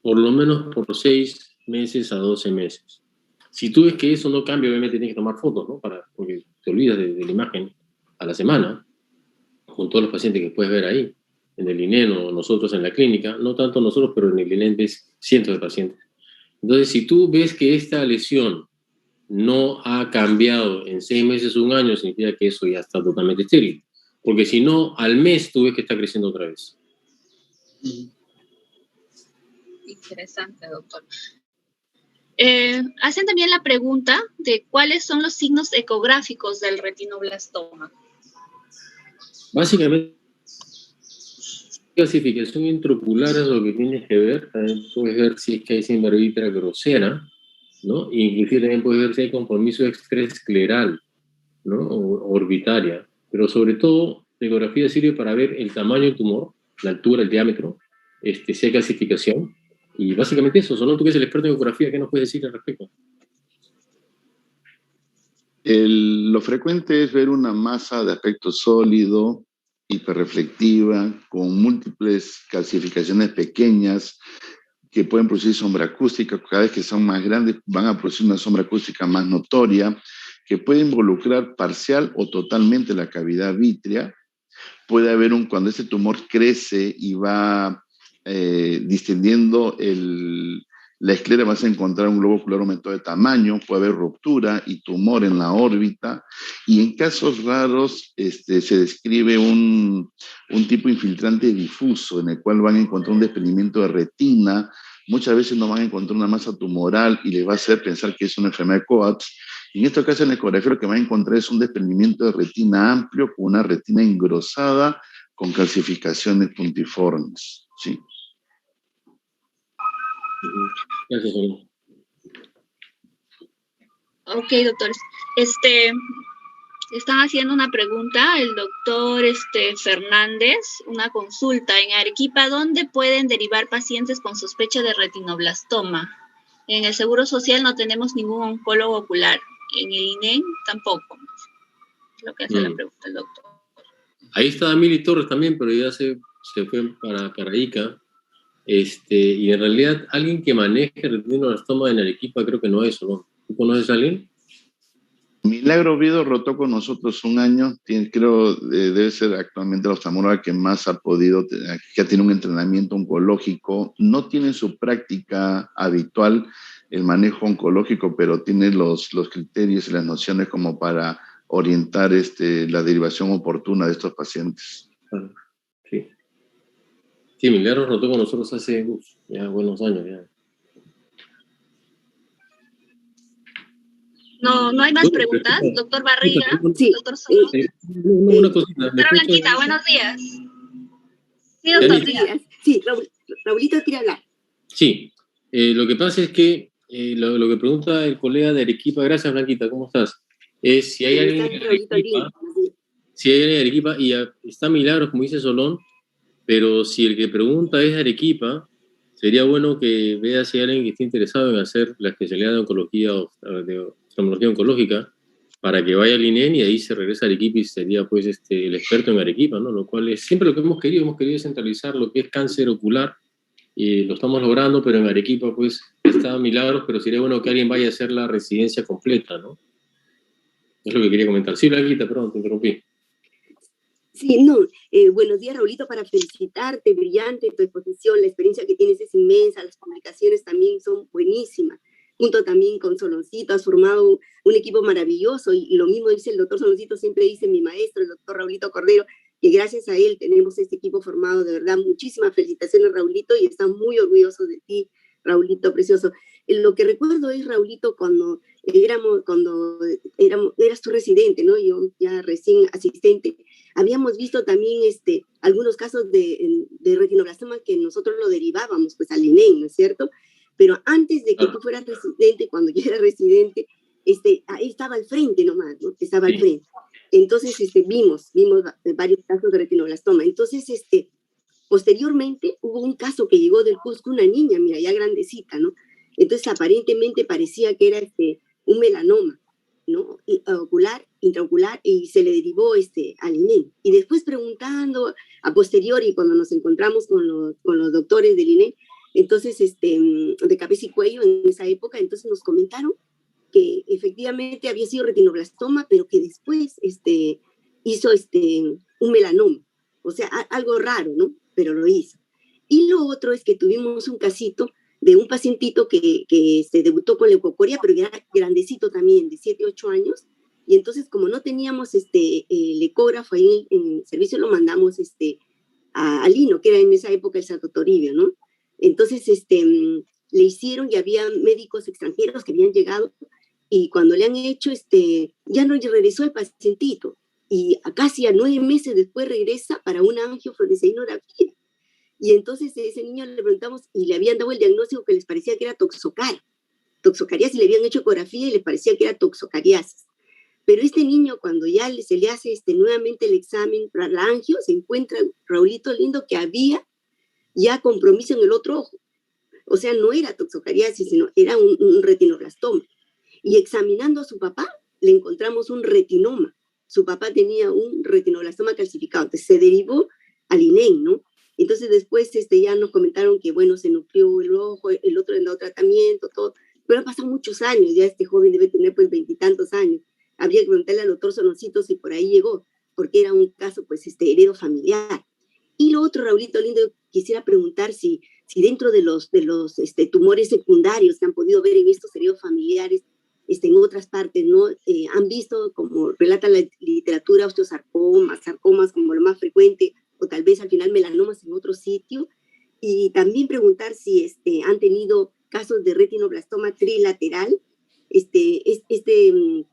por lo menos por 6 meses a 12 meses. Si tú ves que eso no cambia, obviamente tienes que tomar fotos, ¿no? Porque te olvidas de la imagen a la semana, con todos los pacientes que puedes ver ahí, en el INEN o nosotros en la clínica, no tanto nosotros, pero en el INEN ves cientos de pacientes. Entonces, si tú ves que esta lesión no ha cambiado en 6 meses o un año, significa que eso ya está totalmente estéril. Porque si no, al mes tú ves que está creciendo otra vez. Interesante, doctor. Hacen también la pregunta de cuáles son los signos ecográficos del retinoblastoma. Básicamente, clasificación intraocular es lo que tienes que ver. También puedes ver si es que hay sinovial grosera, ¿no? E inclusive también puedes ver si hay compromiso extraescleral, ¿no? O orbitaria. Pero sobre todo, la ecografía sirve para ver el tamaño del tumor, la altura, el diámetro, si hay calcificación. Y básicamente eso. Solo tú que eres el experto en ecografía, ¿qué nos puedes decir al respecto? Lo frecuente es ver una masa de aspecto sólido, hiperreflectiva, con múltiples calcificaciones pequeñas que pueden producir sombra acústica. Cada vez que son más grandes van a producir una sombra acústica más notoria, que puede involucrar parcial o totalmente la cavidad vítrea. Puede haber cuando ese tumor crece y va distendiendo la esclera, vas a encontrar un globo ocular aumentado de tamaño, puede haber ruptura y tumor en la órbita, y en casos raros se describe un tipo infiltrante difuso en el cual van a encontrar un desprendimiento de retina. Muchas veces no van a encontrar una masa tumoral y les va a hacer pensar que es una enfermedad de Coats. En estos casos, en la ecografía lo que van a encontrar es un desprendimiento de retina amplio con una retina engrosada con calcificaciones puntiformes. ¿Sí? Gracias, señor. Ok, doctores. Están haciendo una pregunta, el doctor Fernández, una consulta. En Arequipa, ¿dónde pueden derivar pacientes con sospecha de retinoblastoma? En el Seguro Social no tenemos ningún oncólogo ocular. En el INEN tampoco. Es lo que hace la pregunta el doctor. Ahí está Mili Torres también, pero ya se fue para Ica. Y en realidad, alguien que maneje retinoblastoma en Arequipa creo que no es, ¿no? ¿Tú conoces a alguien? Milagro Vido rotó con nosotros un año, creo debe ser actualmente la oftalmóloga que más ha podido, que tiene un entrenamiento oncológico, no tiene en su práctica habitual el manejo oncológico, pero tiene los criterios y las nociones como para orientar la derivación oportuna de estos pacientes. Sí. Sí, Milagro rotó con nosotros hace ya buenos años. Ya. No hay más preguntas. Doctor Barriga, sí. Doctor Solón. Una cosita. Doctora Blanquita, buenos días. Sí, Buenos doctor. días. Sí, Raulito quiere hablar. Sí, lo que pasa es que lo que pregunta el colega de Arequipa, gracias Blanquita, ¿cómo estás? Es si hay alguien en Arequipa, y está Milagros, como dice Solón, pero si el que pregunta es de Arequipa, sería bueno que vea si hay alguien que esté interesado en hacer la especialidad de oncología o de oftalmología oncológica para que vaya al INEN y ahí se regresa a Arequipa y sería pues el experto en Arequipa, ¿no? Lo cual es siempre lo que hemos querido centralizar lo que es cáncer ocular y lo estamos logrando, pero en Arequipa pues está Milagros, pero sería bueno que alguien vaya a hacer la residencia completa, ¿no? Es lo que quería comentar. Sí, Blanquita, perdón, te interrumpí. Sí, no, buenos días, Raulito, para felicitarte, brillante tu exposición, la experiencia que tienes es inmensa, las publicaciones también son buenísimas, junto también con Soloncito, has formado un equipo maravilloso, y lo mismo dice el doctor Soloncito, siempre dice mi maestro, el doctor Raulito Cordero, que gracias a él tenemos este equipo formado, de verdad, muchísimas felicitaciones, Raulito, y estamos muy orgullosos de ti, Raulito, precioso. Lo que recuerdo es, Raulito, cuando eras tu residente, ¿no? Yo ya recién asistente, habíamos visto también algunos casos de retinoblastoma que nosotros lo derivábamos pues al INEN, ¿no es cierto? Pero antes de que tú fueras residente, cuando yo era residente, ahí estaba al frente nomás, ¿no? Estaba al frente. Entonces vimos varios casos de retinoblastoma. Entonces, posteriormente hubo un caso que llegó del Cusco, una niña, mira, ya grandecita, ¿no? Entonces aparentemente parecía que era un melanoma, ¿no? Ocular, intraocular, y se le derivó al INEN. Y después preguntando a posteriori, cuando nos encontramos con los doctores del INEN, entonces de cabeza y cuello en esa época, entonces nos comentaron que efectivamente había sido retinoblastoma, pero que después hizo un melanoma. O sea, algo raro, ¿no? Pero lo hizo. Y lo otro es que tuvimos un casito de un pacientito que se debutó con leucocoria, pero ya era grandecito también, de 7, 8 años. Y entonces, como no teníamos el ecógrafo ahí en el servicio, lo mandamos a Lino, que era en esa época el Santo Toribio, ¿no? Entonces, le hicieron y había médicos extranjeros que habían llegado y cuando le han hecho, ya no regresó el pacientito. Y casi a 9 meses después regresa para una angiofluoresceínorafía. Y entonces a ese niño le preguntamos y le habían dado el diagnóstico que les parecía que era toxocariasis, le habían hecho ecografía y les parecía que era toxocariasis. Pero este niño, cuando ya se le hace nuevamente el examen para la angio, se encuentra, Raulito lindo, que había ya compromiso en el otro ojo. O sea, no era toxocariasis, sino era un retinoblastoma. Y examinando a su papá, le encontramos un retinoma. Su papá tenía un retinoblastoma calcificado. Entonces se derivó al INEM, ¿no? Entonces después ya nos comentaron que, bueno, se nucleó el ojo, el otro le dado tratamiento, todo. Pero han pasado muchos años, ya este joven debe tener pues 20 y tantos años. Habría que preguntarle al doctor Soloncito si por ahí llegó, porque era un caso, pues, heredo familiar. Y lo otro, Raulito lindo, quisiera preguntar si dentro de los tumores secundarios que han podido ver en estos heredos familiares, en otras partes, ¿no? Han visto, como relata la literatura, osteosarcomas, sarcomas como lo más frecuente, o tal vez al final melanomas en otro sitio. Y también preguntar si han tenido casos de retinoblastoma trilateral,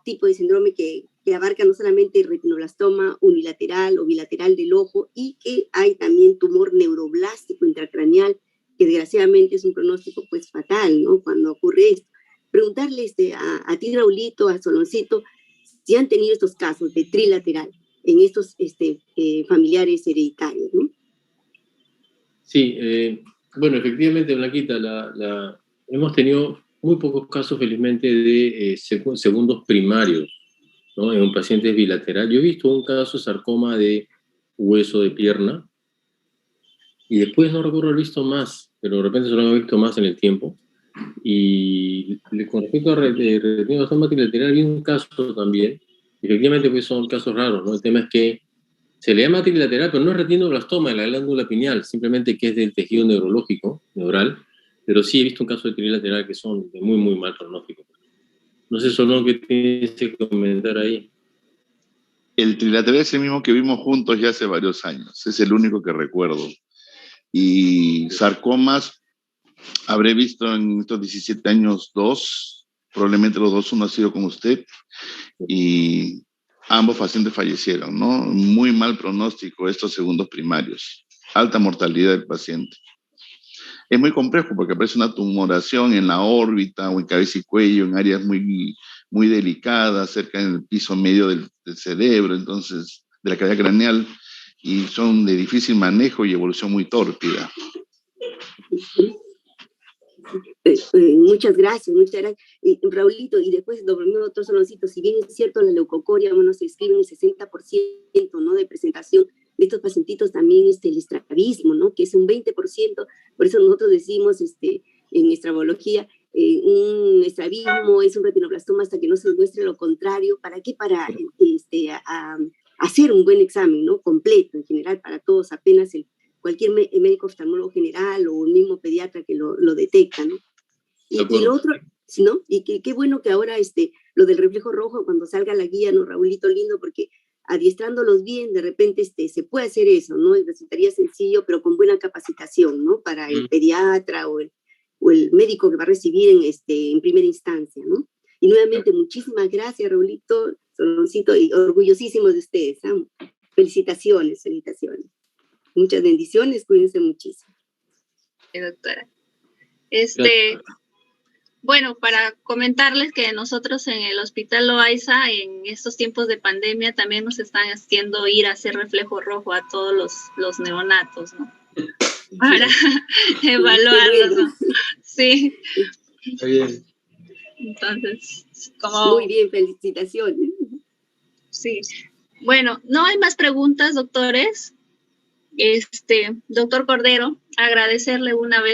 tipo de síndrome que abarca no solamente el retinoblastoma unilateral o bilateral del ojo, y que hay también tumor neuroblástico intracraneal, que desgraciadamente es un pronóstico pues fatal, ¿no? Cuando ocurre esto. Preguntarle a ti, Raulito, a Soloncito, si han tenido estos casos de trilateral en estos familiares hereditarios, ¿no? Sí, bueno, efectivamente, Blanquita, hemos tenido muy pocos casos, felizmente, de segundos primarios, ¿no? En un paciente bilateral. Yo he visto un caso de sarcoma de hueso de pierna y después no recuerdo haber visto más, pero de repente solo he visto más en el tiempo. Y con respecto a retinoblastoma trilateral, había un caso también. Efectivamente, pues son casos raros, ¿no? El tema es que se le llama trilateral, pero no es retinoblastoma de la glándula pineal, simplemente que es del tejido neurológico, neural, pero sí he visto un caso de trilateral que son de muy, muy mal pronóstico. No sé, Solón, ¿qué tienes que comentar ahí? El trilateral es el mismo que vimos juntos ya hace varios años, es el único que recuerdo. Y sarcomas, habré visto en estos 17 años 2, probablemente los 2, uno ha sido con usted, y ambos pacientes fallecieron, ¿no? Muy mal pronóstico estos segundos primarios, alta mortalidad del paciente. Es muy complejo porque aparece una tumoración en la órbita o en cabeza y cuello, en áreas muy, muy delicadas, cerca del piso medio del cerebro, entonces, de la cavidad craneal, y son de difícil manejo y evolución muy tórpida. Muchas gracias. Raulito, y después doctor Soloncito, si bien es cierto la leucocoria, bueno, se escribe en el 60%, ¿no?, de presentación de estos pacientitos, también el estrabismo, ¿no?, que es un 20%, por eso nosotros decimos en estrabología, un estrabismo es un retinoblastoma hasta que no se demuestre lo contrario. ¿Para qué? Para hacer un buen examen, ¿no?, completo, en general, para todos, apenas cualquier médico oftalmólogo general o el mismo pediatra que lo detecta, ¿no? Y lo otro, ¿no? Y qué bueno que ahora lo del reflejo rojo, cuando salga la guía, ¿no, Raulito lindo? Porque adiestrándolos bien, de repente se puede hacer eso, ¿no? Y resultaría sencillo, pero con buena capacitación, ¿no? Para el pediatra o el médico que va a recibir en primera instancia, ¿no? Y nuevamente, muchísimas gracias, Raulito, Soloncito, y orgullosísimos de ustedes, ¿eh? Felicitaciones. Muchas bendiciones, cuídense muchísimo. Sí, doctora. Bueno, para comentarles que nosotros en el Hospital Loaiza, en estos tiempos de pandemia, también nos están haciendo ir a hacer reflejo rojo a todos los neonatos, ¿no? Para evaluarlos, ¿no? Sí. Está bien. Entonces, como... Muy bien, felicitaciones. Sí. Bueno, no hay más preguntas, doctores. Doctor Cordero, agradecerle una vez